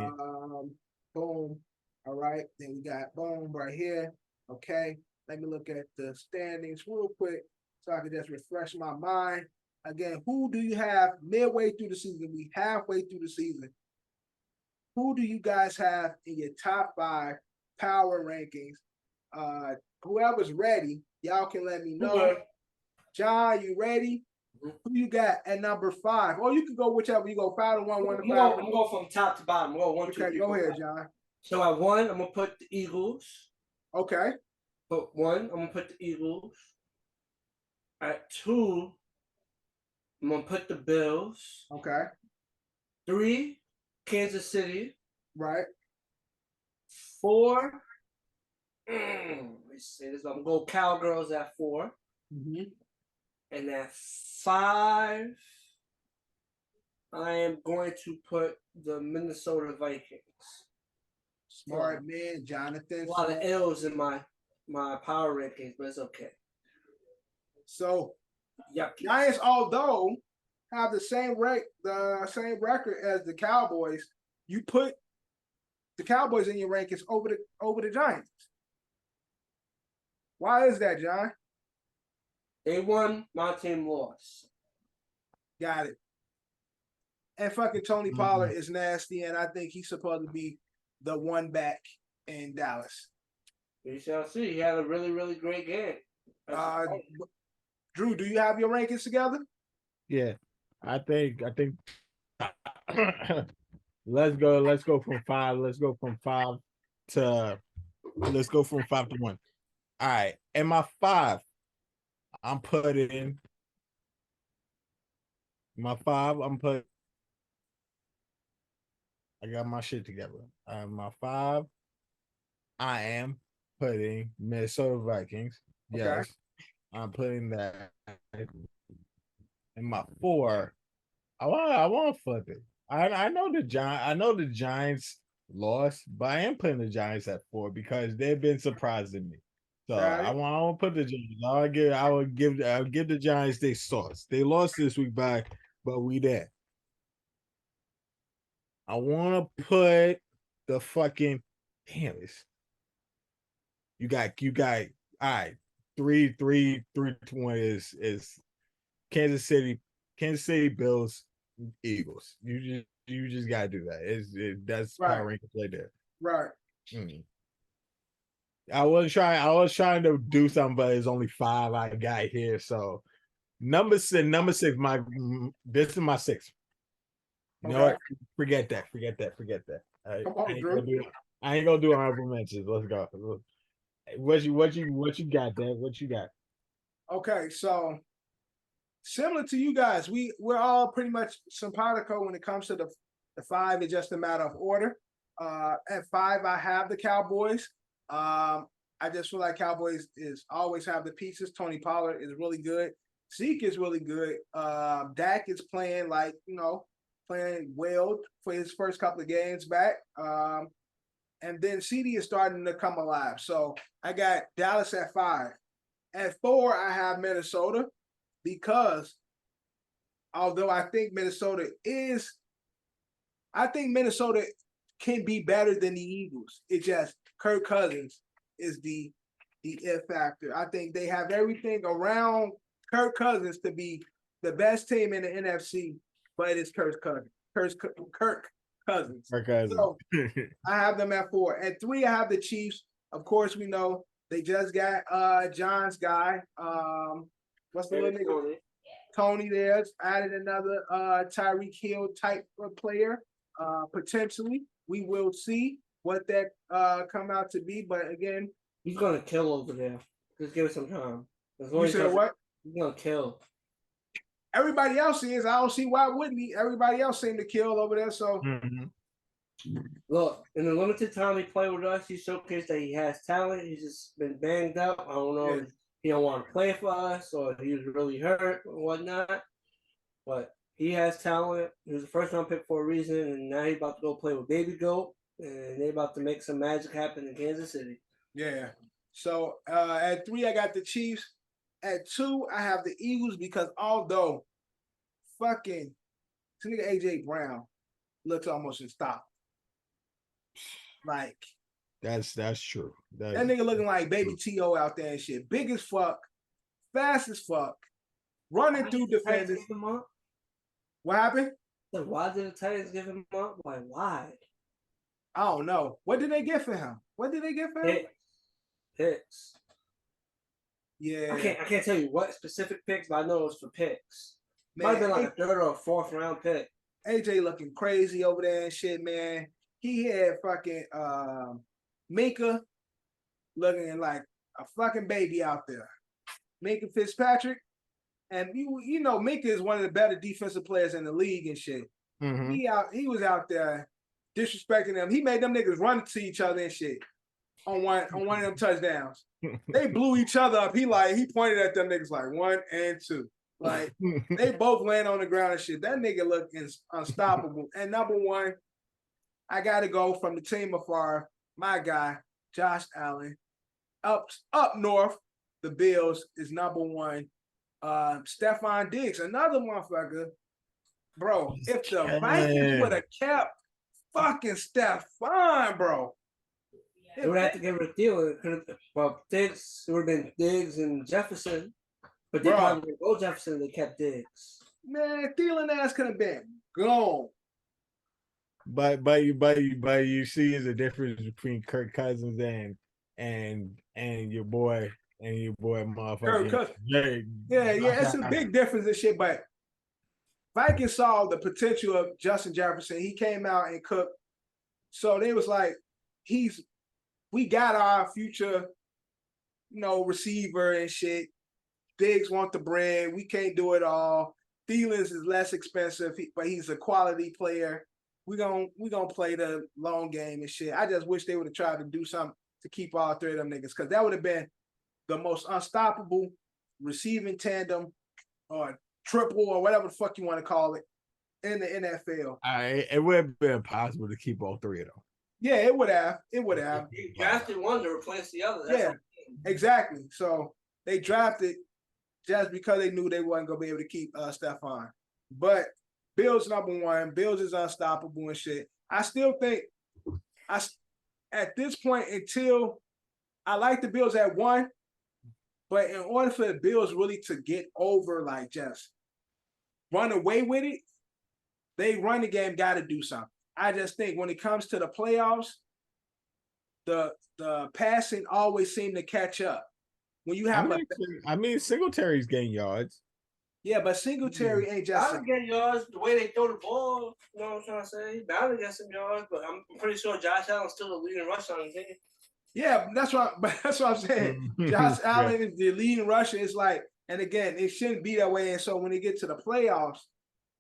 boom. All right, then we got boom right here. Okay, let me look at the standings real quick so I can just refresh my mind. Again, who do you have midway through the season? We halfway through the season. Who do you guys have in your top 5 power rankings? Whoever's ready, y'all can let me know. Okay. John, you ready? Who you got at number 5? Or you can go whichever. You go 5 to 1, 1 to 5. I'm going to go from top to bottom. I'm going 1, 2, 3. Okay, go ahead, John. So at 1, I'm going to put the Eagles. Okay. Put 1, I'm going to put the Eagles. At 2, I'm going to put the Bills. Okay. 3, Kansas City. Right. 4, let's see this. I'm going to go Cowgirls at 4. Mm-hmm. And at 5, I am going to put the Minnesota Vikings. Smart man, Jonathan. A lot of L's in my power rankings, but it's okay. So, Yucky. Giants, although have the same record as the Cowboys, you put the Cowboys in your rankings over the Giants. Why is that, John? They won, my team lost. Got it. And fucking Tony Pollard is nasty, and I think he's supposed to be the one back in Dallas. We shall see. He had a really, really great game. Drew, do you have your rankings together? Yeah, I think let's go from 5. Let's go from 5 to 1. All right, and my 5, I'm putting my 5. I got my shit together. My 5, I am putting Minnesota Vikings. Yes, okay. I'm putting that. And my 4, I want to flip it. I know the Giants lost, but I am putting the Giants at 4 because they've been surprising me. So right. I want to put the Giants. I'll give the Giants their sauce. They lost this week but we there. I want to put the fucking You got all right. 3 to 1 is Kansas City Bills, Eagles. You just gotta do that. That's right. Power ranking play there. Right. I was trying to do something, but it's only 5 I got here. So number 6, this is my 6. You know what? Forget that. I ain't gonna do honorable mentions. Let's go. What you got, Dad? What you got? Okay, so similar to you guys, we're all pretty much simpatico when it comes to the 5. It's just a matter of order. At 5, I have the Cowboys. I just feel like Cowboys always have the pieces. Tony Pollard is really good. Zeke is really good. Dak is playing playing well for his first couple of games back. And then CD is starting to come alive. So I got Dallas at 5. At 4, I have Minnesota because although I think Minnesota can be better than the Eagles. It's just Kirk Cousins is the it factor. I think they have everything around Kirk Cousins to be the best team in the NFC, but it's Kirk Cousins. Kirk Cousins. So I have them at 4. At 3, I have the Chiefs. Of course, we know they just got John's guy. What's the little nigga? Tony there's added another Tyreek Hill type of player. Potentially, we will see what that come out to be. But again, he's gonna kill over there. Just give it some time. You said what? He's gonna kill. Everybody else is. I don't see why wouldn't he. Everybody else seemed to kill over there. So look, in the limited time he played with us, he showcased that he has talent. He's just been banged up. I don't know if he don't want to play for us or he's really hurt or whatnot. But he has talent. He was the first round pick for a reason, and now he's about to go play with Baby Goat, and they're about to make some magic happen in Kansas City. Yeah. So at 3, I got the Chiefs. At 2, I have the Eagles because although fucking this nigga AJ Brown looks almost unstoppable. Like that's true. That nigga looking like baby T.O. out there and shit. Big as fuck, fast as fuck, running through defenders. What happened? So why did the Titans give him up? Like, why? I don't know. What did they get for him? Picks. Yeah. I can't tell you what specific picks, but I know it was for picks. Might have been like a 3rd or 4th round pick. AJ looking crazy over there and shit, man. He had fucking Minka looking like a fucking baby out there. Minka Fitzpatrick. And you know Minka is one of the better defensive players in the league and shit. Mm-hmm. He was out there disrespecting them. He made them niggas run to each other and shit on one of them touchdowns. They blew each other up. He pointed at them niggas like 1 and 2. Like they both land on the ground and shit. That nigga looked unstoppable. And number 1, I gotta go from the team afar. My guy, Josh Allen. Up north, the Bills is number 1. Stephon Diggs, another motherfucker. Bro, if the Vikings would have kept fucking Stephon, bro. They would have to get rid of Thielen. Diggs, it would have been Diggs and Jefferson. But they probably didn't go Jefferson, they kept Diggs. Man, Thielen ass could have been gone. But you see is a difference between Kirk Cousins and your boy motherfucker. Yeah, it's a big difference and shit, but Vikings saw the potential of Justin Jefferson. He came out and cooked. So they was like, we got our future, receiver and shit. Diggs want the bread. We can't do it all. Thielens is less expensive, but he's a quality player. We gonna play the long game and shit. I just wish they would have tried to do something to keep all 3 of them niggas, because that would have been the most unstoppable receiving tandem or triple or whatever the fuck you want to call it in the NFL. It would have been impossible to keep all 3 of them. Yeah, it would have. You drafted one to replace the other. That's exactly. So they drafted just because they knew they wasn't gonna be able to keep Stephon. But Bills number 1. Bills is unstoppable and shit. I still think at this point, until I like the Bills at 1, but in order for the Bills really to get over, like just run away with it, they run the game got to do something. I just think when it comes to the playoffs, the passing always seem to catch up. When you have Singletary's getting yards. Yeah, but Singletary ain't just. I don't get yards the way they throw the ball. You know what I'm trying to say? Bound to get some yards, but I'm pretty sure Josh Allen's still the leading rusher on the team. Yeah, that's what I'm saying. Josh Allen is the leading rusher. It's like, and again, it shouldn't be that way. And so when they get to the playoffs,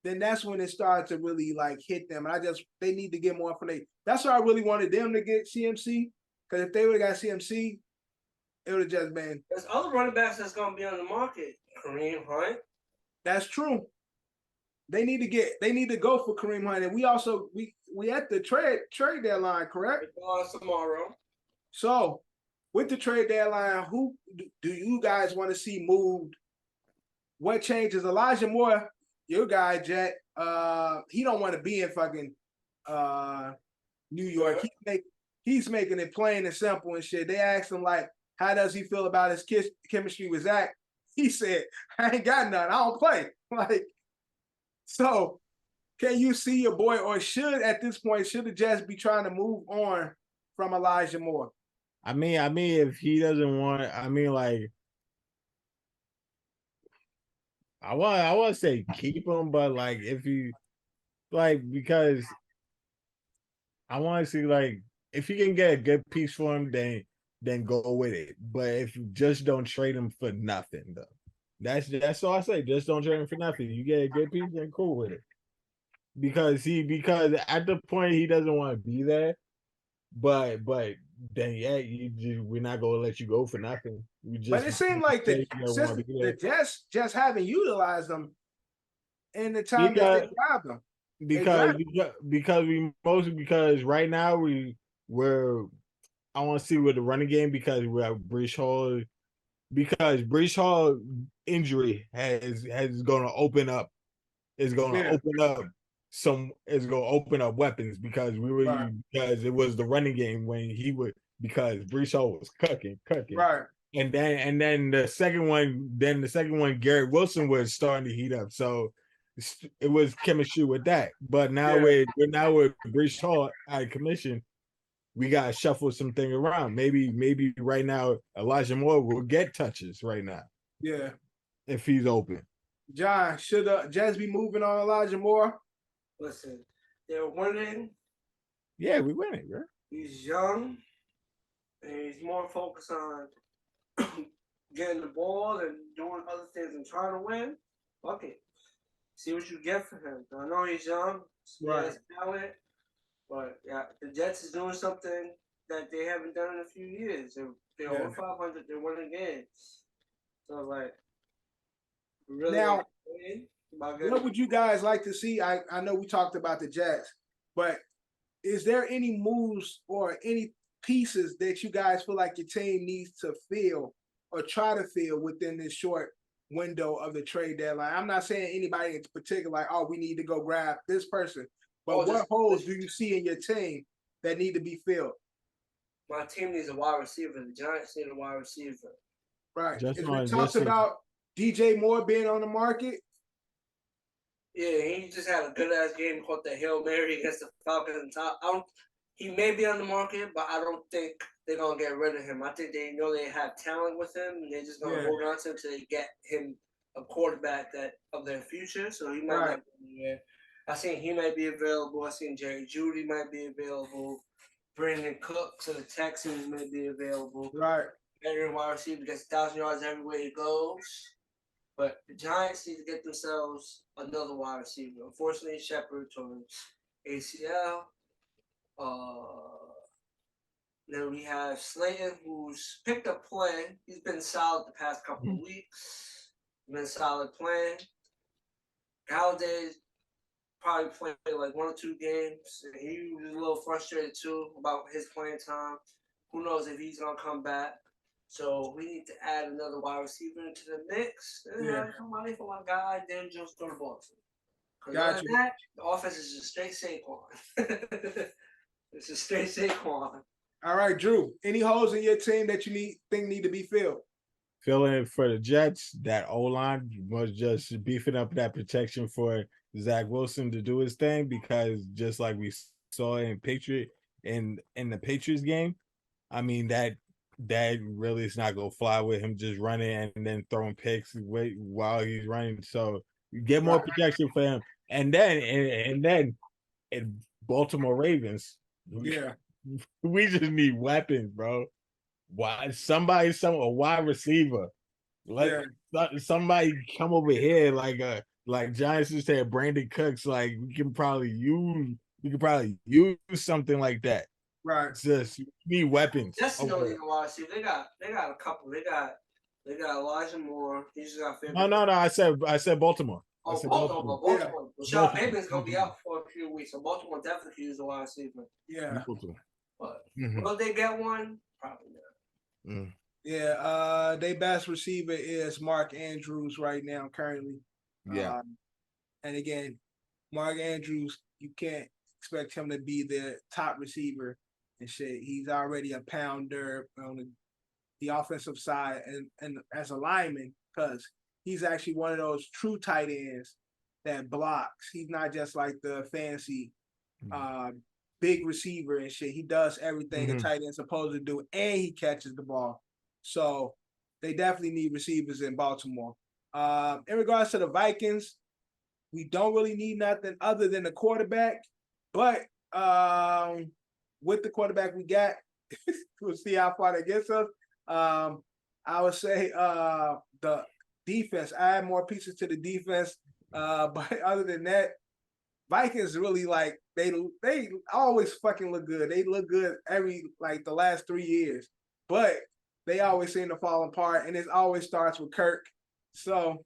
then that's when it started to really like hit them. And they need to get more information. That's why I really wanted them to get CMC, because if they would have got CMC, it would have just been. There's other running backs that's gonna be on the market. Kareem Hunt. That's true. They need to go for Kareem Hunt. And we also we at the trade deadline, correct? Tomorrow. So with the trade deadline, who do you guys want to see moved? What changes? Elijah Moore, your guy, Jet, he don't want to be in fucking New York. he's making it plain and simple and shit. They asked him like, how does he feel about his chemistry with Zach? He said, I ain't got none. I don't play. Like, so can you see your boy, or should at this point, should the Jets be trying to move on from Elijah Moore? I mean, if he doesn't want, like, I want to say keep him, but like, if you like, because I want to see, like, if you can get a good piece for him, then go with it. But if you just don't trade him for nothing, though, that's all I say. Just don't trade him for nothing. You get a good piece, then cool with it. Because at the point he doesn't want to be there, but then we're not gonna let you go for nothing. But it seemed like the Jets just haven't utilized them in the time that they grabbed them. Because right now we're I want to see with the running game, because we have Breece Hall, because Breece Hall injury is going to open up. It's going to open up weapons, because because it was the running game when because Breece Hall was cooking. Right. And then the second one, Garrett Wilson was starting to heat up. So it was chemistry with that. But now with Breece Hall out of commission, we gotta shuffle some things around. Maybe right now Elijah Moore will get touches right now. Yeah. If he's open. John, should Jets be moving on Elijah Moore? Listen, they're winning. Yeah, we winning, bro. He's young, and he's more focused on getting the ball and doing other things and trying to win. Fuck it. See what you get for him. I know he's young, he has talent, but yeah, the Jets is doing something that they haven't done in a few years. They're over 500. They're winning games. So like, really now, what would you guys like to see? I know we talked about the Jets, but is there any moves or any pieces that you guys feel like your team needs to fill or try to fill within this short window of the trade deadline? I'm not saying anybody in particular, like, oh, we need to go grab this person, but what holes do you see in your team that need to be filled? My team needs a wide receiver. The Giants need a wide receiver. Right. We talked about DJ Moore being on the market. Yeah, he just had a good ass game, caught the Hail Mary against the Falcons. He may be on the market, but I don't think they're gonna get rid of him. I think they know they have talent with him, and they're just gonna hold on to him until they get him a quarterback of their future. So he might not be there. I think he might be available. I think Jerry Jeudy might be available. Brandon Cooks of the Texans may be available. Right. Veteran wide receiver gets 1,000 yards everywhere he goes. But the Giants need to get themselves another wide receiver. Unfortunately, Shepard towards ACL. Then we have Slayton, who's picked up play. He's been solid the past couple of weeks. Been solid playing. Galladay's probably played like 1 or 2 games. And he was a little frustrated too about his playing time. Who knows if he's gonna come back? So we need to add another wide receiver into the mix and have somebody for my guy, Dan Jones, go to Boston. Gotcha. That, the offense is just straight Saquon. It's a straight Saquon. All right, Drew. Any holes in your team that you think need to be filled? Filling for the Jets, that O-line was just beefing up that protection for Zach Wilson to do his thing, because just like we saw in the Patriots game, I mean that really is not gonna fly with him just running and then throwing picks while he's running. So you get more protection for him. And then in Baltimore Ravens, we just need weapons, bro. Why a wide receiver, somebody come over here like Giants just said, Brandon Cooks. Like we can probably use something like that. Right. It's just you need weapons. Just know they can watch. They got a couple. They got Elijah Moore. He just got favorite. No. I said Baltimore. Oh, Baltimore. Sean Bateman's gonna be out for a few weeks, so Baltimore definitely could use a wide receiver. Yeah. But will they get one? Probably not. Yeah. Their best receiver is Mark Andrews right now, currently. Yeah. And again, Mark Andrews, you can't expect him to be the top receiver and shit. He's already a pounder on the offensive side and as a lineman, because he's actually one of those true tight ends that blocks. He's not just like the fancy big receiver and shit. He does everything a tight end's supposed to do, and he catches the ball. So they definitely need receivers in Baltimore. In regards to the Vikings, we don't really need nothing other than the quarterback. But with the quarterback we got, we'll see how far that gets us. I would say the defense, add more pieces to the defense. But other than that, Vikings really like they always fucking look good. They look good the last 3 years, but they always seem to fall apart, and it always starts with Kirk. So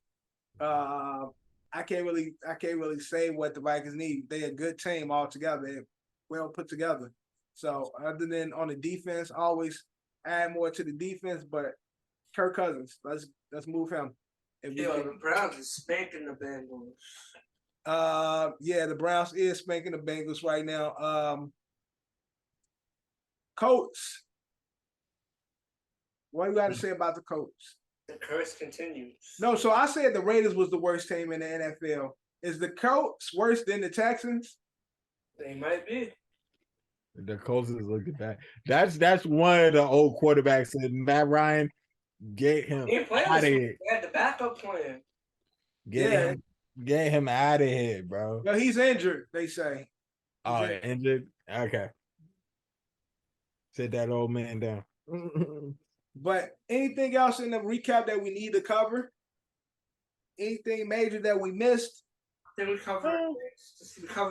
I can't really say what the Vikings need. They're a good team altogether. They're well put together. So other than on the defense, always add more to the defense. But Kirk Cousins, let's move him. The Browns is spanking the Bengals. Yeah, the Browns is spanking the Bengals right now. Colts. What you got to say about the Colts? The curse continues. No, so I said the Raiders was the worst team in the NFL. Is the Colts worse than the Texans? They might be. The Colts is looking bad. That's one of the old quarterbacks that Matt Ryan get him out of here. They had the backup plan. Get him out of here, bro. Well, he's injured, they say. Injured? Okay. Sit that old man down. But anything else in the recap that we need to cover? Anything major that we missed? Then we cover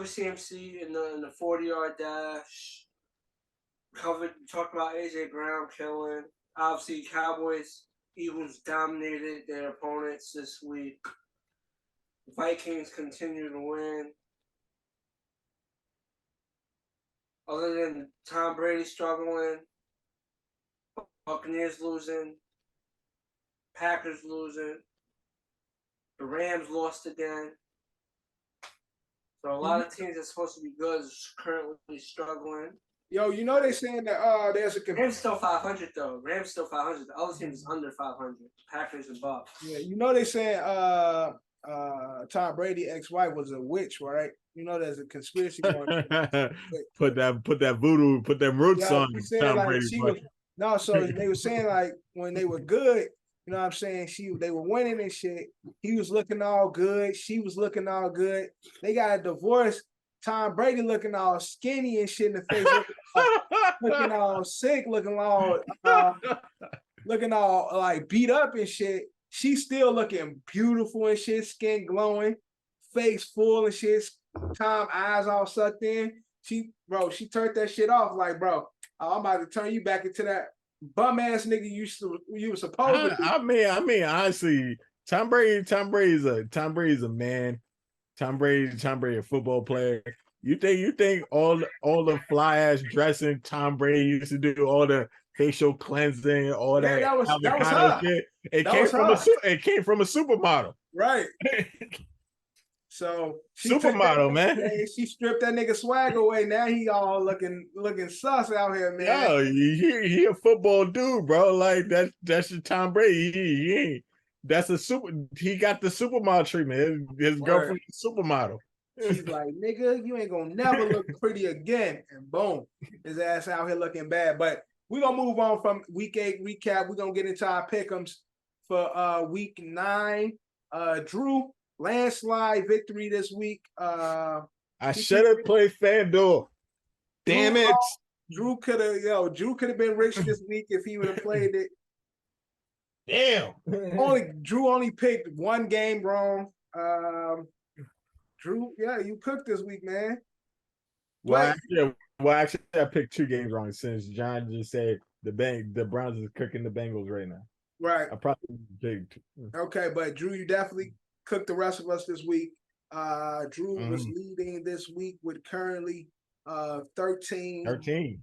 CMC in the 40-yard dash. Talked about AJ Brown killing. Obviously, Cowboys, Eagles dominated their opponents this week. Vikings continue to win. Other than Tom Brady struggling, Buccaneers losing, Packers losing, the Rams lost again. So a lot of teams that's supposed to be good is currently struggling. Yo, you know they saying that there's a Rams still 500 though. Rams still 500. The other team is under 500. Packers and Bucs. Yeah, you know they saying Tom Brady ex-wife was a witch, right? You know there's a conspiracy going on. Put that voodoo, put them roots on Tom like Brady. So they were saying like when they were good, you know what I'm saying? They were winning and shit. He was looking all good. She was looking all good. They got a divorce. Tom Brady looking all skinny and shit in the face, looking all sick, looking all like beat up and shit. She's still looking beautiful and shit, skin glowing, face full and shit. Tom eyes all sucked in. She turned that shit off like, bro, I'm about to turn you back into that bum ass nigga you were supposed to be. I mean, honestly, Tom Brady's a man. Tom Brady, a football player. You think all the fly ass dressing Tom Brady used to do, all the facial cleansing, all that avocado shit? It came from a supermodel, right? So supermodel, man. She stripped that nigga swag away. Now he all looking sus out here, man. Yo, he a football dude, bro. Like that's your Tom Brady. He ain't. He got the supermodel treatment. His girlfriend is a supermodel. She's like, nigga, you ain't gonna never look pretty again. And boom, his ass out here looking bad. But we're gonna move on from week 8 recap. We're gonna get into our pick'ems for week 9. Drew, landslide victory this week. I should have played FanDuel. Damn it. Drew could have been rich this week if he would have played it. Damn. Drew only picked one game wrong. Drew, yeah, you cooked this week, man. Well, actually, I picked 2 games wrong since John just said the Browns is cooking the Bengals right now. Right. I probably picked. Okay, but Drew, you definitely cooked the rest of us this week. Drew was leading this week with currently 13. 13.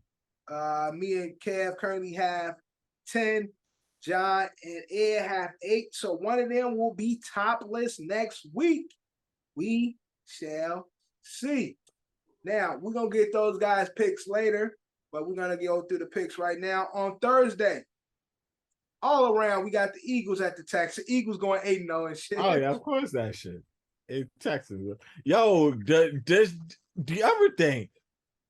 Me and Kev currently have 10. John and Ed have 8. So one of them will be topless next week. We shall see. Now, we're going to get those guys' picks later. but we're gonna go through the picks right now. On Thursday, all around, we got the Eagles at the Texans. Eagles going 8-0 and shit. Oh yeah, of course that shit. In Texas, yo, do you ever think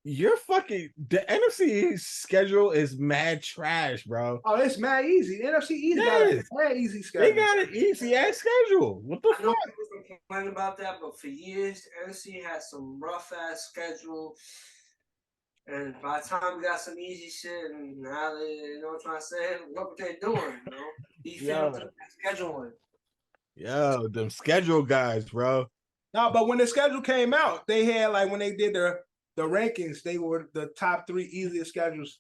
you're fucking the NFC schedule is mad trash, bro? Oh, it's mad easy. The NFC East got a Yes. mad easy schedule. They got an easy ass schedule. What the I know fuck? people been complaining about that, but for years, the NFC had some rough ass schedule. And by the time we got some easy shit, and now they, you know what I'm trying to say? What they doing, you know? These Yeah. scheduling. Yo, them schedule guys, bro. No, but when the schedule came out, they had like when they did the rankings, they were the top 3 easiest schedules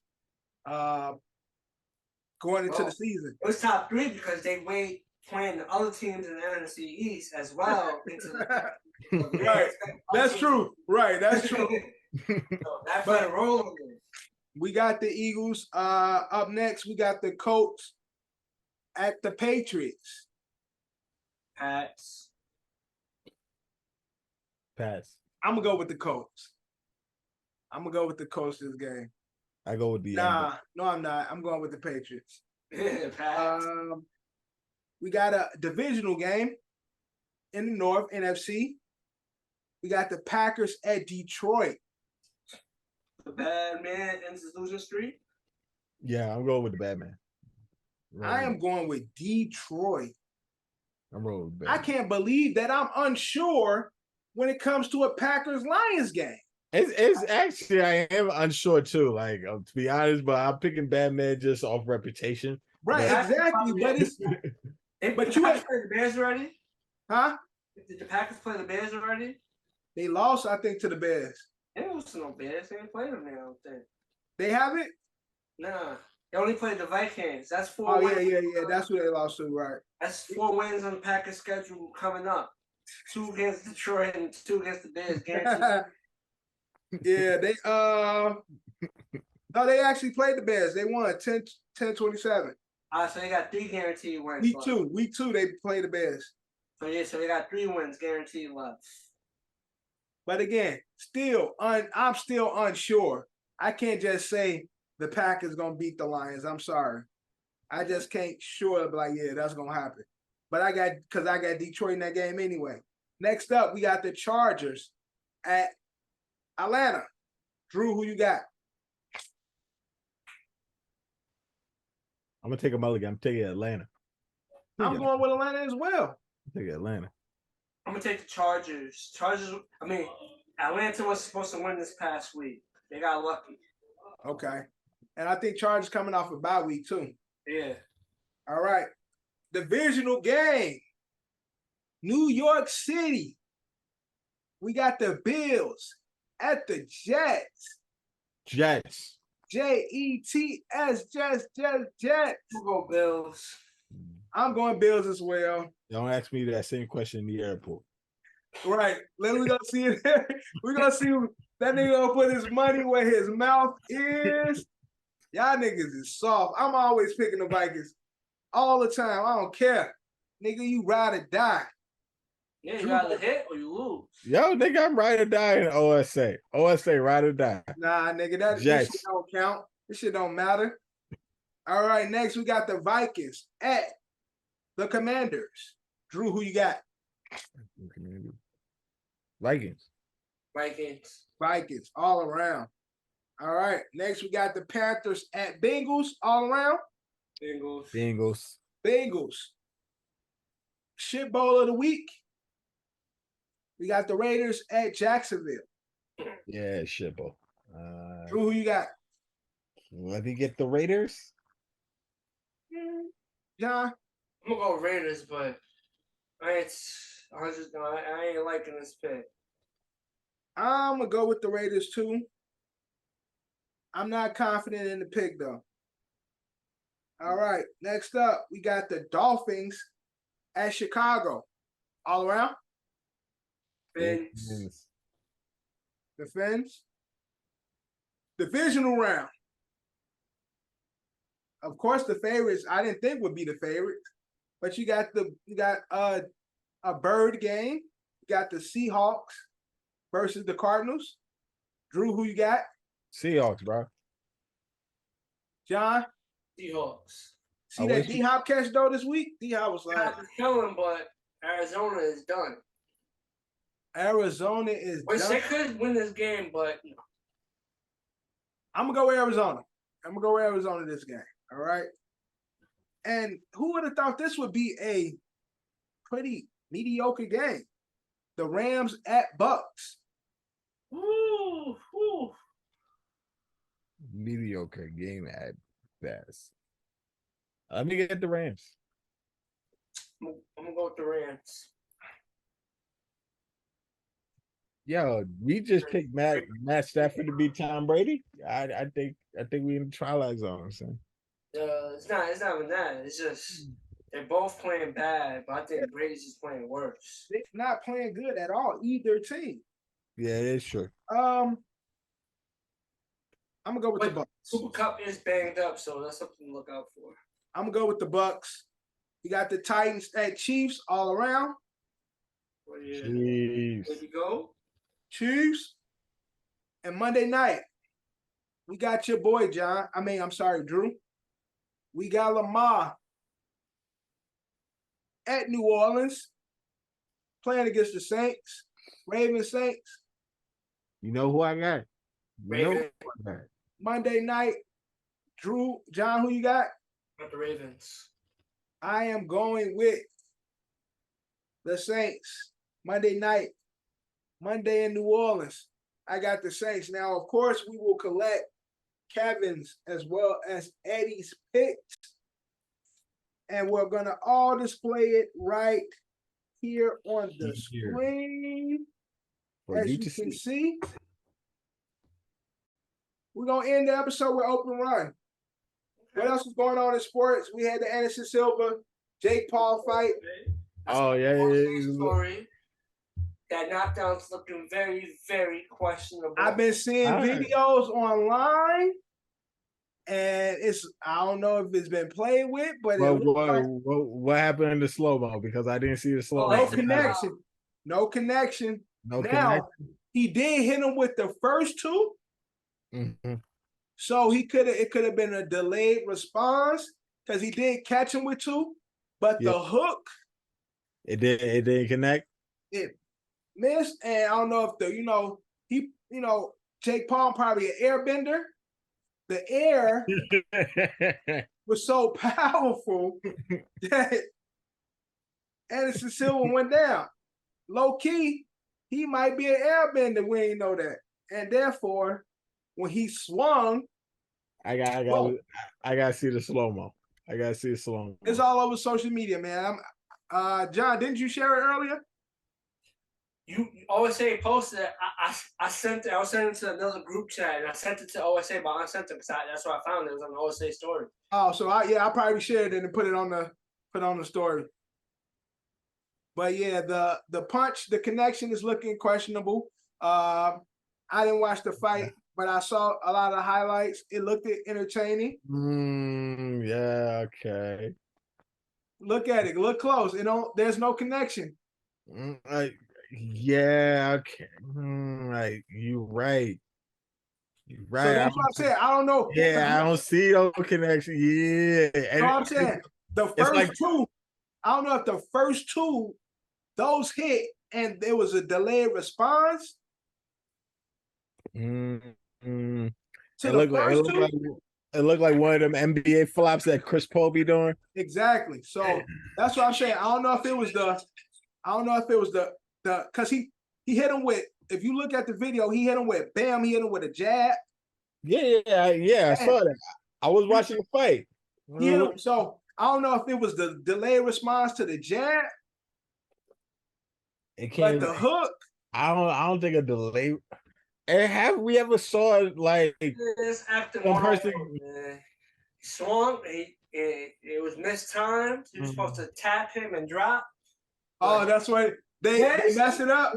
going into the season. It was top 3 because they weighed playing the other teams in the NFC East as well. Right. That's true. Right. That's true. So that's but rolling. We got the Eagles. Up next, we got the Colts at the Patriots. Pats. Pass. I'm gonna go with the Colts. I'm gonna go with the Colts this game. I go with the Nah, no, I'm not. I'm going with the Patriots. Pats. We got a divisional game in the North, NFC. We got the Packers at Detroit. The bad man ends his losing streak. Yeah, I'm going with the bad man. I am going with Detroit. I'm rolling with the bad I man. can't believe that I'm unsure when it comes to a Packers-Lions game. It's actually I am unsure too. Like to be honest, but I'm picking Batman just off reputation. Right, Yeah. exactly. But it's But you had played the Bears already? huh? Did the Packers play the Bears already? They lost, I think, to the Bears. It was no Bears. They ain't played them now, I don't think. They haven't? Nah. They only played the Vikings. That's 4 Oh wins. yeah. That's who they lost to, right? That's 4 wins on the Packers schedule coming up. 2 against Detroit and 2 against the Bears. Guaranteed. Yeah, they no, they actually played the Bears. They won 10-27. So they got 3 guaranteed wins. Week two, they played the Bears. So they got 3 wins guaranteed left. But again, I'm still unsure. I can't just say the Packers gonna beat the Lions. I'm sorry. I just can't sure be like, yeah, that's gonna happen. But I got Detroit in that game anyway. Next up, we got the Chargers at Atlanta. Drew, who you got? I'm gonna take a mulligan. I'm taking Atlanta. I'm going with Atlanta as well. I'm taking Atlanta. I'm gonna take the Chargers. Atlanta was supposed to win this past week. They got lucky. Okay. And I think Chargers coming off a bye week too. Yeah. All right. Divisional game. New York City. We got the Bills at the Jets. Jets. Jets. Jets. We'll go Bills. I'm going Bills as well. Don't ask me that same question in the airport. Right. Let me go see it. We're gonna see that nigga gonna put his money where his mouth is. Y'all niggas is soft. I'm always picking the Vikings all the time. I don't care. Nigga, you ride or die. Yeah, you either hit or you lose. Yo, they got ride or die in OSA. OSA, ride or die. Nah, nigga, this Jets. shit don't count. This shit don't matter. All right, next we got the Vikings at the Commanders. Drew, who you got? Vikings. Vikings, all around. All right, next we got the Panthers at Bengals, all around. Bengals. Shit bowl of the week. We got the Raiders at Jacksonville. Yeah, shitbo. Drew, who you got? Let me get the Raiders. John? I'm gonna go Raiders, but I ain't liking this pick. I'm gonna go with the Raiders too. I'm not confident in the pick though. All right, next up we got the Dolphins at Chicago. All around. Fins. The Fins. Divisional round. Of course, the favorites I didn't think would be the favorites, but you got a bird game. You got the Seahawks versus the Cardinals. Drew, who you got? Seahawks, bro. John, Seahawks. see that D-Hop catch though this week? D-Hop was like, Not killing, but Arizona is done. Arizona is Which done. they could win this game, but I'm gonna go with Arizona. I'm gonna go with Arizona this game. All right. And who would have thought this would be a pretty mediocre game? The Rams at Bucks. woo. Mediocre game at best. Let me get the Rams. I'm gonna go with the Rams. Yo, we just picked Matt Stafford to beat Tom Brady. I think we in the twilight zone, son. It's not even that. It's just they're both playing bad, but I think Brady's just playing worse. They're not playing good at all, either team. Yeah, it's true. I'm gonna go with the Bucks. Cooper Cup is banged up, so that's something to look out for. I'm gonna go with the Bucks. You got the Titans at Chiefs all around. Jeez. There you go. Chiefs. And Monday night, we got your boy John. Drew. We got Lamar at New Orleans playing against the Saints, Ravens Saints. You know who I got? Ravens. Monday night, Drew, John, who you got? Got the Ravens. I am going with the Saints. Monday night, Monday in New Orleans. I got the Saints. Now, of course, we will collect Kevin's as well as Eddie's picks. And we're going to all display it right here on the screen. As you can see. We're going to end the episode with open run. What else is going on in sports? We had the Anderson Silva, Jake Paul fight. Oh, yeah. Story. That knockdown's looking very, very questionable. I've been seeing videos online, and I don't know if it's been played with, but what happened in the slow-mo? Because I didn't see the slow-mo. No connection. No connection. Now, he did hit him with the first two. Mm-hmm. So it could have been a delayed response because he did catch him with two, but the hook, it didn't connect. It missed, and I don't know if Jake Paul probably an airbender. The air was so powerful that Anderson Silva went down. Low key, he might be an airbender. We ain't know that, and therefore, when he swung, I gotta see the slow-mo. I gotta see the slow-mo. It's all over social media, man. John, didn't you share it earlier? You OSA posted it. I sent it. I was sending it to another group chat, and I sent it to OSA, but I sent it because that's what I found. It was on the OSA story. Oh, so I probably shared it and put it on the story. But yeah, the punch, the connection is looking questionable. I didn't watch the fight, but I saw a lot of highlights. It looked entertaining. Yeah, okay. Look at it. Look close. There's no connection. Yeah, okay. You're right. You're right. So that's what I'm saying. I don't know. Yeah, I don't see no connection. Yeah. And I'm saying the first two, I don't know if the first two, those hit and there was a delayed response. It looked like one of them NBA flops that Chris Paul be doing. Exactly. So that's what I'm saying. I don't know if it was the because he hit him with, if you look at the video, he hit him with bam, he hit him with a jab. Yeah, I saw that. I was watching the fight. He hit him, so I don't know if it was the delayed response to the jab. But the hook. I don't think a delay. And have we ever saw like one person swung? It was mistimed. He was supposed to tap him and drop. Oh, that's why they messed it up.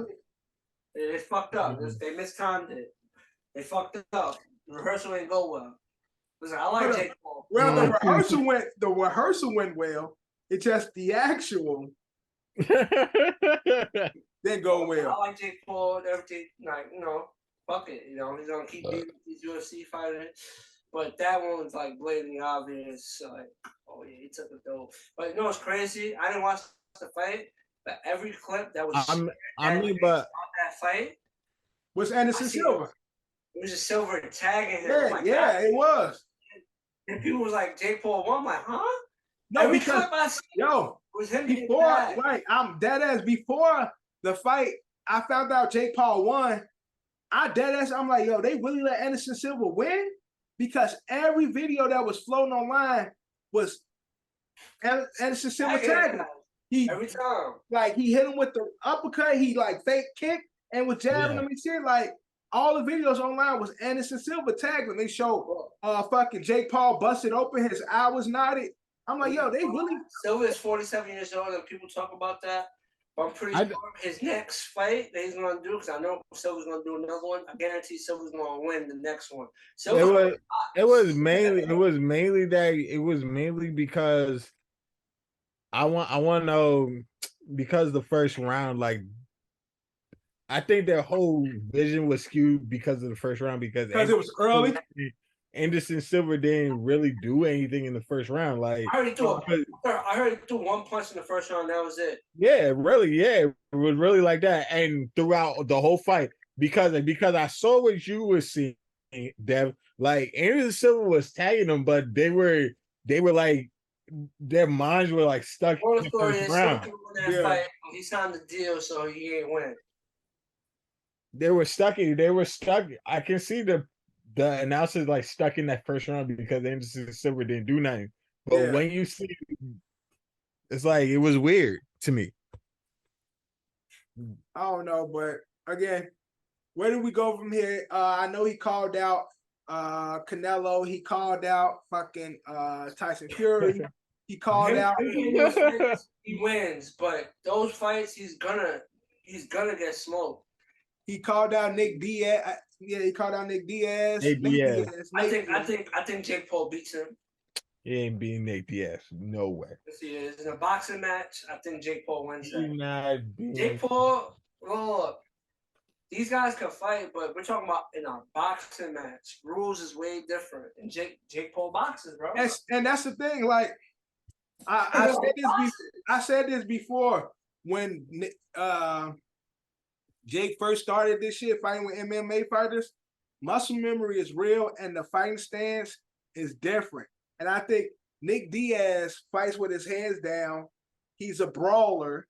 They fucked up. They mistimed it. They fucked up. The rehearsal didn't go well. Listen, I like Jake Paul. Well, the rehearsal went well. It's just the actual didn't go well. I like Jake Paul and everything. Like, fuck it. He's gonna keep beating these UFC fighters. but that one was like blatantly obvious. Like, oh yeah, he took a dope. But you know what's crazy? I didn't watch the fight, but every clip that was I mean, but that fight Was Anderson Silva? It was just Silver tagging him. Yeah, yeah, it was. And people was like, Jake Paul won. I'm like, huh? No, every because clip I see was him before, right? I'm dead ass before the fight. I found out Jake Paul won. I dead ass. I'm like, yo, they really let Anderson Silva win because every video that was floating online was Anderson Silva tagging. He every time, like he hit him with the uppercut. He like fake kick and was jabbing him and shit. Like all the videos online was Anderson Silva tagging. They showed fucking Jake Paul busted open. His eye was knotted. I'm like, yo, they really. Silva is 47 years old, and people talk about that. But I'm pretty sure his next fight that he's going to do, because I know Silva's going to do another one. I guarantee Silva's going to win the next one. It was mainly because I want to know, because the first round, like, I think their whole vision was skewed because of the first round, because it was early. Anderson Silva didn't really do anything in the first round. Like, I heard he threw one punch in the first round. That was it. Yeah, really. Yeah, it was really like that. And throughout the whole fight, because I saw what you were seeing, Dev. Like, Anderson Silva was tagging them, but they were like, their minds were like stuck in the first round. Fight, he signed the deal, so he ain't win. They were stuck. I can see the announcers like stuck in that first round because Anderson Silva didn't do nothing. But when you see, it's like, it was weird to me. I don't know, but again, where do we go from here? I know he called out Canelo. He called out fucking Tyson Fury. He called out. He wins, but those fights he's gonna get smoked. He called out Nick Diaz. Yeah, he called out Nick Diaz. I think Jake Paul beats him. He ain't beating Nick Diaz. No way. Yes, he is. In a boxing match, I think Jake Paul wins that. Jake Paul, look, these guys can fight, but we're talking about in a boxing match. Rules is way different. And Jake Paul boxes, bro. And that's the thing. Like, I said this before when Jake first started this shit fighting with MMA fighters. Muscle memory is real, and the fighting stance is different. And I think Nick Diaz fights with his hands down. He's a brawler.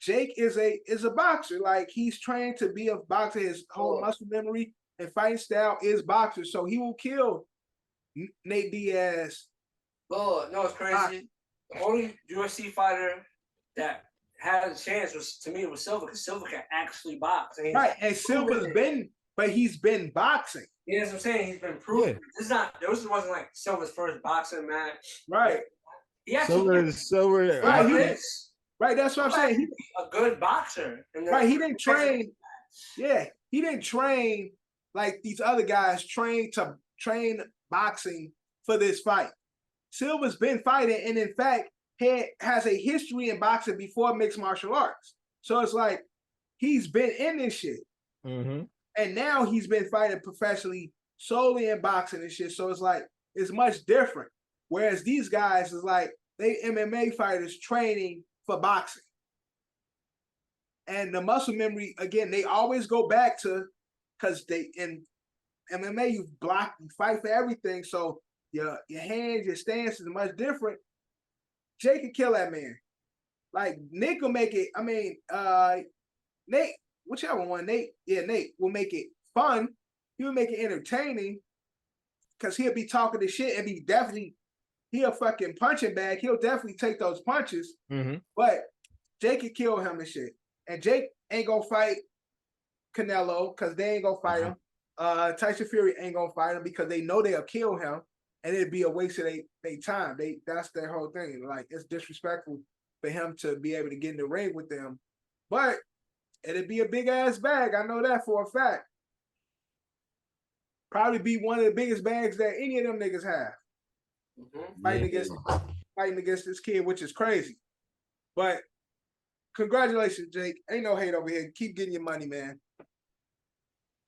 Jake is a boxer. Like, he's trained to be a boxer. His whole muscle memory and fighting style is boxer. So he will kill Nate Diaz. Oh, no, it's crazy. The only UFC fighter that had a chance was Silva, because Silva can actually box. And Silva's he's been boxing. Yeah, that's what I'm saying. He's been proven. Yeah. This wasn't like Silva's first boxing match. Right. He actually Silva. Right, that's what I'm saying. He's a good boxer. He didn't train. Yeah, he didn't train like these other guys train boxing for this fight. Silva's been fighting, and in fact, he has a history in boxing before mixed martial arts. So it's like he's been in this shit. Mm-hmm. And now he's been fighting professionally solely in boxing and shit. So it's like, it's much different. Whereas these guys is like, they MMA fighters training for boxing. And the muscle memory, again, they always go back to, because they in MMA, you fight for everything. So your hands, your stance is much different. Jake can kill that man. Like, Nick will make it, Nate, whichever one, Nate will make it fun. He will make it entertaining, because he'll be talking to shit, and he'll fucking punching bag. He'll definitely take those punches. Mm-hmm. But Jake can kill him and shit. And Jake ain't gonna fight Canelo, because they ain't gonna fight him. Tyson Fury ain't gonna fight him because they know they'll kill him, and it'd be a waste of their time. That's their whole thing. Like, it's disrespectful for him to be able to get in the ring with them. But it'd be a big ass bag. I know that for a fact. Probably be one of the biggest bags that any of them niggas have. Mm-hmm. Fighting against this kid, which is crazy. But congratulations, Jake. Ain't no hate over here. Keep getting your money, man.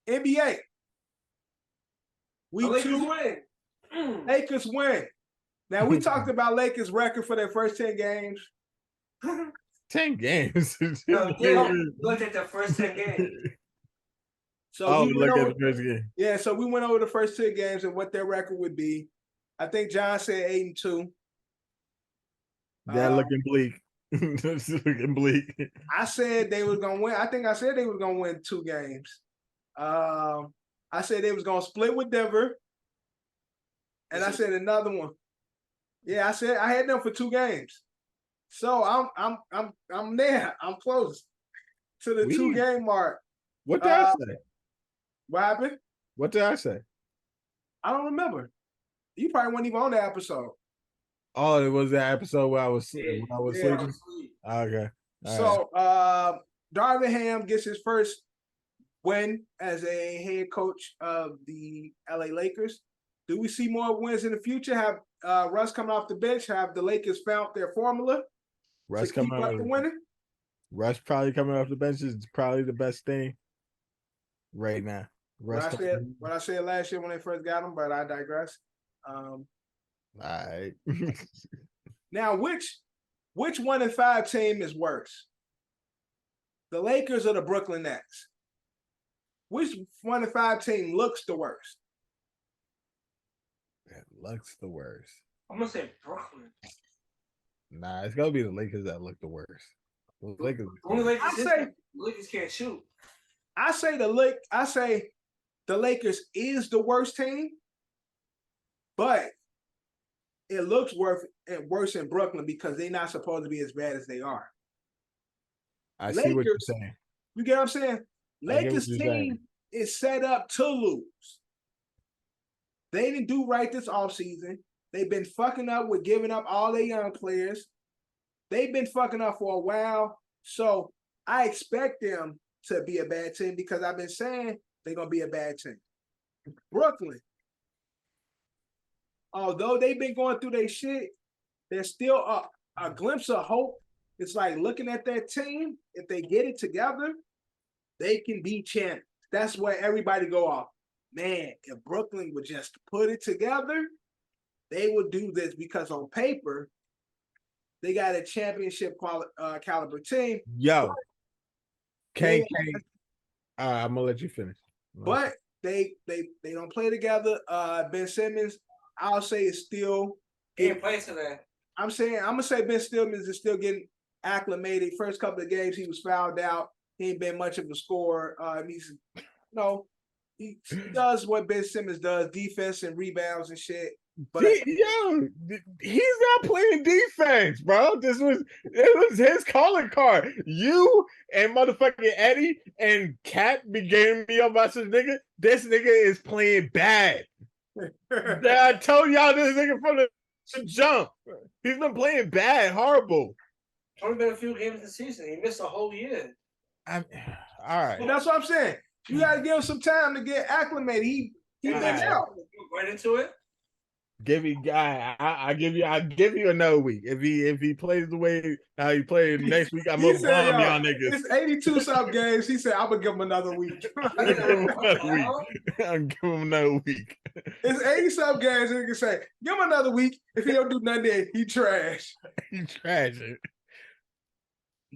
NBA. Week Lakers 2, win. Lakers win. Now we talked about Lakers' record for their first 10 games. 10 games. No, look at the first 10 games. So look at the first game. Yeah, so we went over the first 10 games and what their record would be. I think John said 8-2. They're looking bleak. That's looking bleak. I said they was gonna win. I think I said they was gonna win 2 games. I said they was gonna split with Denver, and I said another one. Yeah, I said I had them for 2 games. So I'm there. I'm close to the 2-game mark. What did I say? What happened? What did I say? I don't remember. You probably weren't even on the episode. Oh, it was that episode where I was sleeping. Okay. So Darvin Ham gets his first win as a head coach of the LA Lakers. Do we see more wins in the future? Have Russ coming off the bench? Have the Lakers found their formula? Russ to keep coming up off the winning? Russ probably coming off the bench is probably the best thing right now. What I said last year when they first got him, but I digress. All right. Now, which 1-5 team is worse? The Lakers or the Brooklyn Nets? Which 1-5 team looks the worst? That looks the worst. I'm gonna say Brooklyn. Nah, it's gonna be the Lakers that look the worst. The Lakers. Lakers can't shoot. I say the Lakers is the worst team, but it looks worse in Brooklyn because they're not supposed to be as bad as they are. I see what you're saying. You get what I'm saying? Lakers team is set up to lose. They didn't do right this offseason. They've been fucking up with giving up all their young players. They've been fucking up for a while. So I expect them to be a bad team because I've been saying they're going to be a bad team. Brooklyn, although they've been going through their shit, there's still a glimpse of hope. It's like looking at that team, if they get it together, they can be champions. That's where everybody go off. Man, if Brooklyn would just put it together, they would do this because on paper, they got a championship caliber team. Yo, I'm gonna let you finish. But they don't play together. Ben Simmons, I'll say, is still Can't play today. I'm gonna say Ben Simmons is still getting acclimated. First couple of games, he was fouled out. He ain't been much of a scorer. He does what Ben Simmons does, defense and rebounds and shit. But he's not playing defense, bro. It was his calling card. You and motherfucking Eddie and Cat be getting me about this nigga. This nigga is playing bad. I told y'all this nigga from the jump. He's been playing bad, horrible. Only been a few games this season. He missed a whole year. All right. Well, that's what I'm saying. You gotta give him some time to get acclimated. He been out. Right into it. I give you another week. If he plays the way how he played next week, I'm gonna bomb y'all niggas. It's 82 some games. He said, I'm gonna give him another week. I'm gonna give him another week. It's 80 some games, and he can say, give him another week. If he don't do nothing there, he trash. He trash it.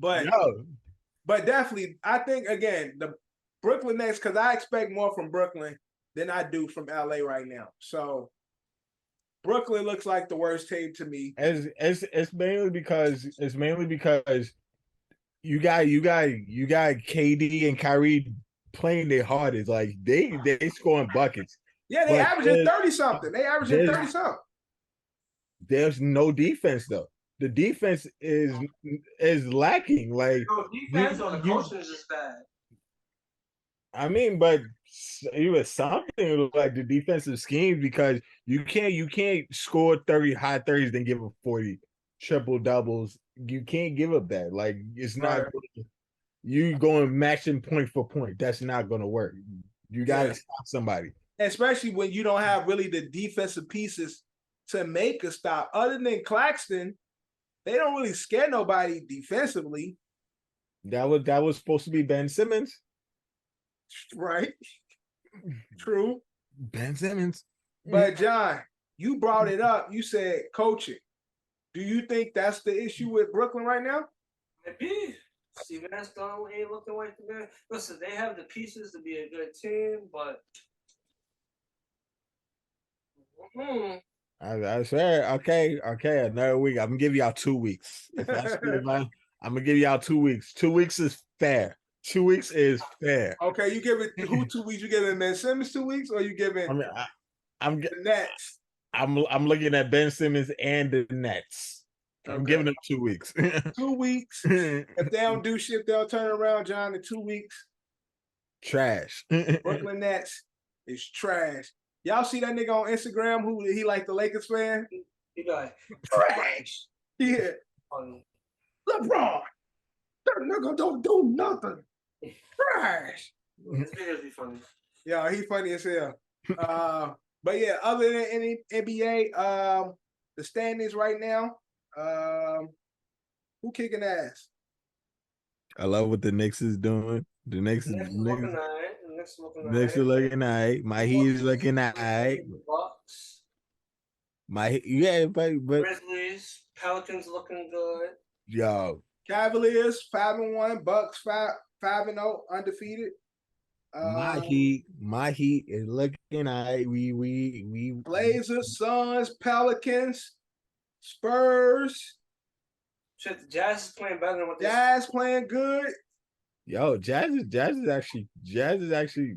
But definitely, I think again, the Brooklyn Nets, because I expect more from Brooklyn than I do from LA right now. So Brooklyn looks like the worst team to me. It's mainly because you got KD and Kyrie playing their hardest. Like they scoring buckets. Yeah, they averaging 30 something. There's no defense though. The defense is lacking. Like defense or the coaching is just bad. I mean, but it was something like the defensive scheme because you can't score 30 high 30s then give up 40 triple doubles. You can't give up that. Like it's not you going matching point for point. That's not gonna work. You gotta stop somebody. Especially when you don't have really the defensive pieces to make a stop. Other than Claxton, they don't really scare nobody defensively. That was supposed to be Ben Simmons. Right. True. Ben Simmons. But John, you brought it up. You said coaching. Do you think that's the issue with Brooklyn right now? Maybe. Steven S. Donald ain't looking like the man. Listen, they have the pieces to be a good team, but I swear, okay, another week. I'm gonna give y'all 2 weeks. I'm gonna give y'all 2 weeks. 2 weeks is fair. 2 weeks is fair. Okay, you give it who 2 weeks? You giving Ben Simmons 2 weeks, or you giving I'm the Nets? I'm looking at Ben Simmons and the Nets. I'm giving them 2 weeks. 2 weeks. If they don't do shit, they'll turn around, John, in 2 weeks. Trash. Brooklyn Nets is trash. Y'all see that nigga on Instagram who he like the Lakers fan? he like Trash. Yeah. LeBron. That nigga don't do nothing. Trash. This video's be funny. Yeah, he funny as hell. But yeah, other than any NBA, the standings right now, who kicking ass? I love what the Knicks is doing. The Knicks is looking all right. My Heat is looking all right. But Grizzlies, Pelicans looking good. yo, Cavaliers 5-1, Bucks 5-0, undefeated. my Heat is looking all right. We Blazers, Suns, Pelicans, Spurs. Shit, the Jazz is playing better than what Jazz playing good. Yo, Jazz is actually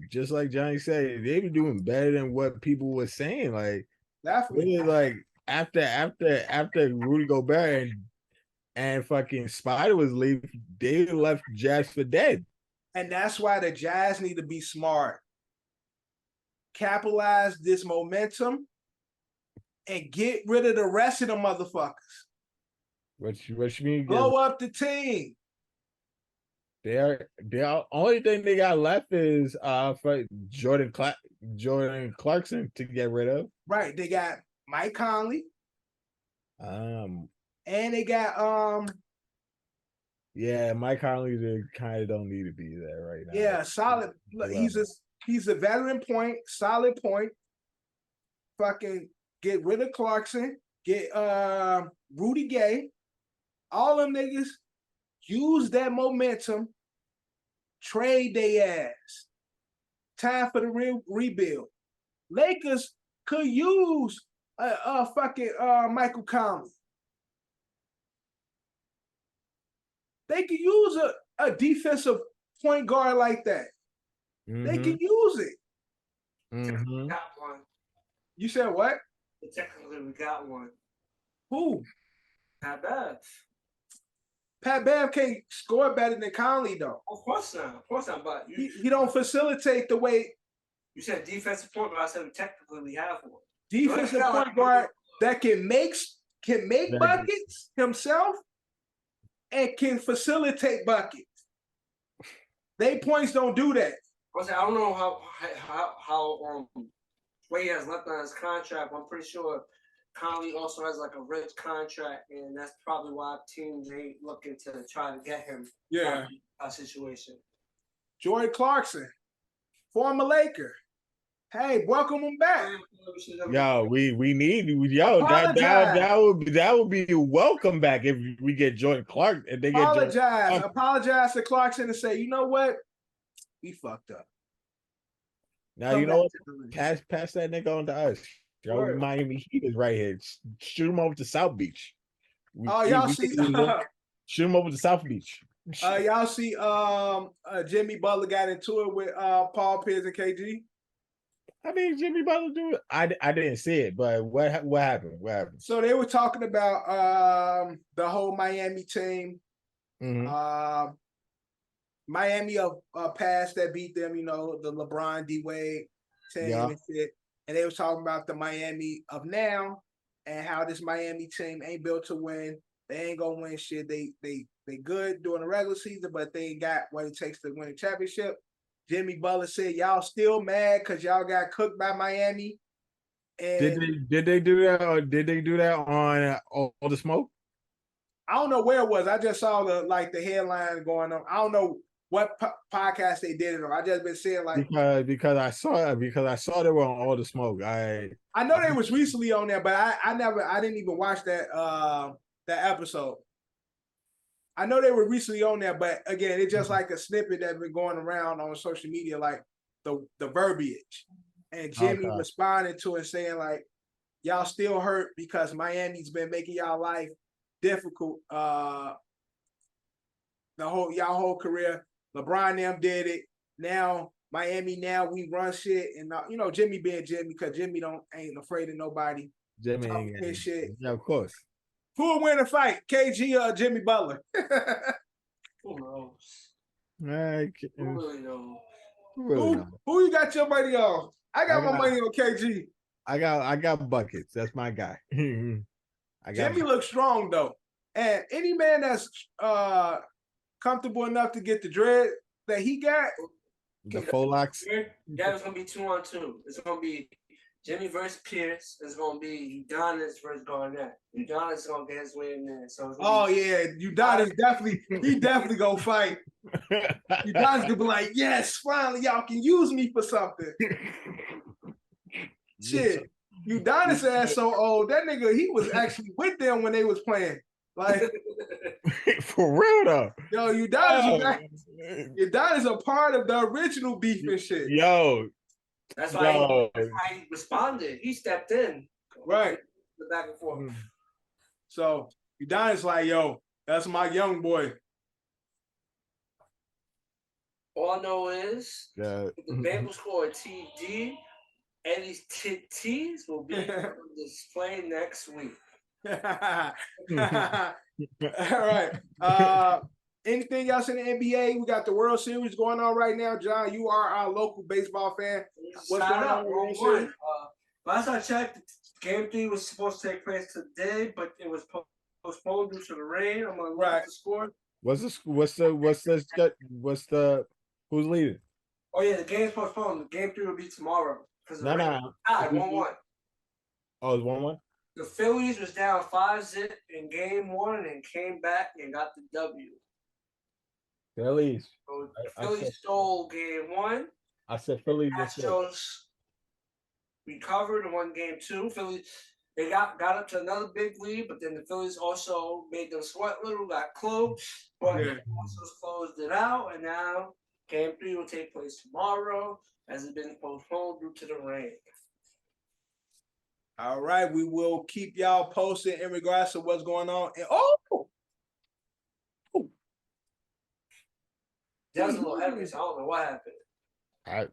just like Johnny said, they be doing better than what people were saying. Like Definitely. really, like after Rudy Gobert and fucking Spider was leaving, they left Jazz for dead. And that's why the Jazz need to be smart. Capitalize this momentum and get rid of the rest of the motherfuckers. What you mean? Blow up the team. Their only thing they got left is for Jordan Clarkson to get rid of. Right. They got Mike Conley. And they got yeah, Mike Conley kind of don't need to be there right now. Yeah, solid. He's a veteran point, solid point. Fucking get rid of Clarkson, get Rudy Gay. All them niggas use that momentum, trade their ass. Time for the real rebuild. Lakers could use fucking Michael Conley. They could use a defensive point guard like that. Mm-hmm. They can use it. Mm-hmm. Got one. You said what? Technically, we got one. Who? Not bad. Pat Bev can't score better than Conley, though. Of course not. But he don't facilitate the way. You said defensive point guard. I said technically we have one. Defensive point guard that can make buckets himself and can facilitate buckets. They points don't do that. I don't know how what he has left on his contract. I'm pretty sure Conley also has like a rich contract, and that's probably why teams ain't looking to try to get him. Yeah, a situation. Jordan Clarkson, former Laker. Hey, welcome him back. Yo, we need that would be a welcome back if we get Jordan Clark and they apologize to Clarkson and say, you know what, we fucked up. Now you know what? Pass that nigga on to us. Yo, right. Miami Heat is right here. Shoot him over to South Beach. Shoot him over to South Beach. Y'all see Jimmy Butler got into it with Paul Pierce and KG. I mean, Jimmy Butler do it. I didn't see it, but what happened? What happened? So they were talking about the whole Miami team. Mm-hmm. Miami of past that beat them, you know, the LeBron D-Wade team and shit. And they were talking about the Miami of now and how this Miami team ain't built to win. They ain't gonna win shit. They good during the regular season, but they ain't got what it takes to win a championship. Jimmy Butler said, y'all still mad because y'all got cooked by Miami. And did they do that, or did they do that on All the Smoke? I don't know where it was. I just saw the headline going on. I don't know what podcast they did it on. I just been saying like because I saw they were on All the Smoke. I know they was recently on there, but I didn't even watch that episode. I know they were recently on there, but again, it's just like a snippet that's been going around on social media, like the verbiage, and Jimi responded to it saying like, y'all still hurt because Miami's been making y'all life difficult y'all whole career. LeBron them did it. Now Miami, now we run shit, and Jimi being Jimi, because Jimi ain't afraid of nobody. Jimi ain't his shit. Yeah, of course. Who will win the fight, KG or Jimmy Butler? Who knows? Who Who really knows? Who you got your money on? I got my money on KG. I got buckets. That's my guy. Jimmy looks strong though, and any man that's comfortable enough to get the dread that he got, the full locks. That was gonna be 2-on-2. It's gonna be Jimmy versus Pierce. It's gonna be Udonis versus Garnett. Udonis is gonna get his way in there. So Udonis definitely gonna fight. Udonis gonna be like, yes, finally y'all can use me for something. Shit, Udonis ass so old. That nigga, he was actually with them when they was playing. Like for real though. Yo, Udonis is a part of the original beef and shit. Yo. That's why he responded. He stepped in. Right. The back and forth. So Udonis like, yo, that's my young boy. All I know is the Bengals score a TD. Eddie's titties will be on display next week. All right. Anything else in the NBA? We got the World Series going on right now. John, you are our local baseball fan. What's going on? Last I checked, Game 3 was supposed to take place today, but it was postponed due to the rain. I'm gonna look at the score. What's the who's leading? Oh yeah, the game's postponed. Game 3 will be tomorrow. No. 1-1. Oh, it's 1-1. The Phillies was down 5-0 in Game 1 and came back and got the W. Phillies. So Phillies stole Game 1. I said Phillies. Astros recovered and won Game 2. Phillies, they got up to another big lead, but then the Phillies also made them sweat a little, got close, but also closed it out, and now Game 3 will take place tomorrow, as it's been postponed due to the rain. All right, we will keep y'all posted in regards to what's going on. And that was a little heavy, so I don't know what happened.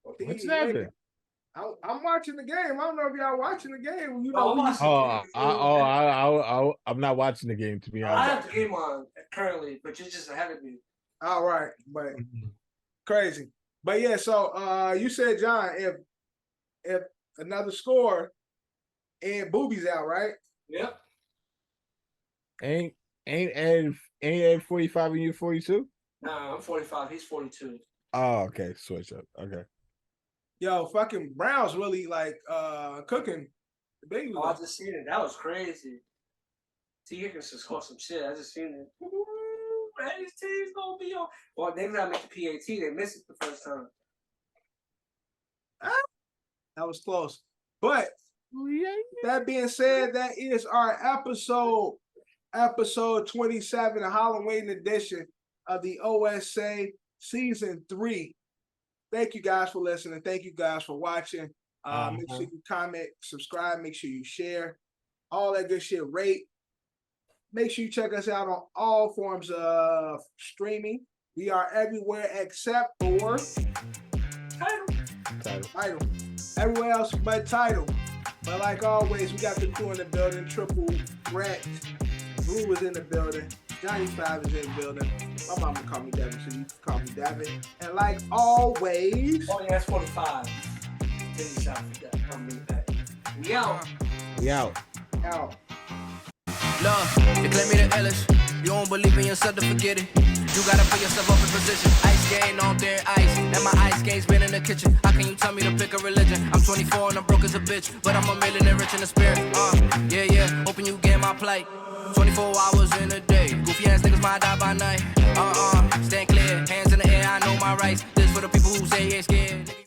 What's happening? I'm watching the game. I don't know if y'all watching the game. I'm not watching the game, to be honest. I have the game on currently, but you're just ahead of me. All right, but crazy. But yeah, so you said, John, if another score and Booby's out, right? Yep. Ain't Ed 45 and you 42? Nah, I'm 45. He's 42. Oh, okay. Switch up. Okay. Yo, fucking Browns really like cooking the big. Oh, I just seen it. That was crazy. T. Higgins just caught some shit. I just seen it. Ooh, Eddie's team's gonna be on. Well, they gotta make the PAT. They missed it the first time. That was close. But that being said, that is our episode 27, a Halloween edition of the OSA Season 3. Thank you guys for listening. Thank you guys for watching. Make sure you comment, subscribe, make sure you share, all that good shit. Rate. Make sure you check us out on all forms of streaming. We are everywhere except for Title. Everywhere else but Title. But like always, we got the crew in the building. Triple Threat. Blue is in the building. 95 is in the building. My mama called me Devin, so you can call me Devin. And like always... Oh, yeah, that's 45. We out. We out. Out. Love, they claim me the illest. You don't believe in yourself to forget it. You gotta put yourself up in position. Ice skating on thin ice. And my ice skate's been in the kitchen. How can you tell me to pick a religion? I'm 24 and I'm broke as a bitch. But I'm a millionaire rich in the spirit. Yeah. Hoping you get my plight. 24 hours in a day. Goofy ass niggas might die by night. Stand clear, hands in the air, I know my rights. This for the people who say it's scared.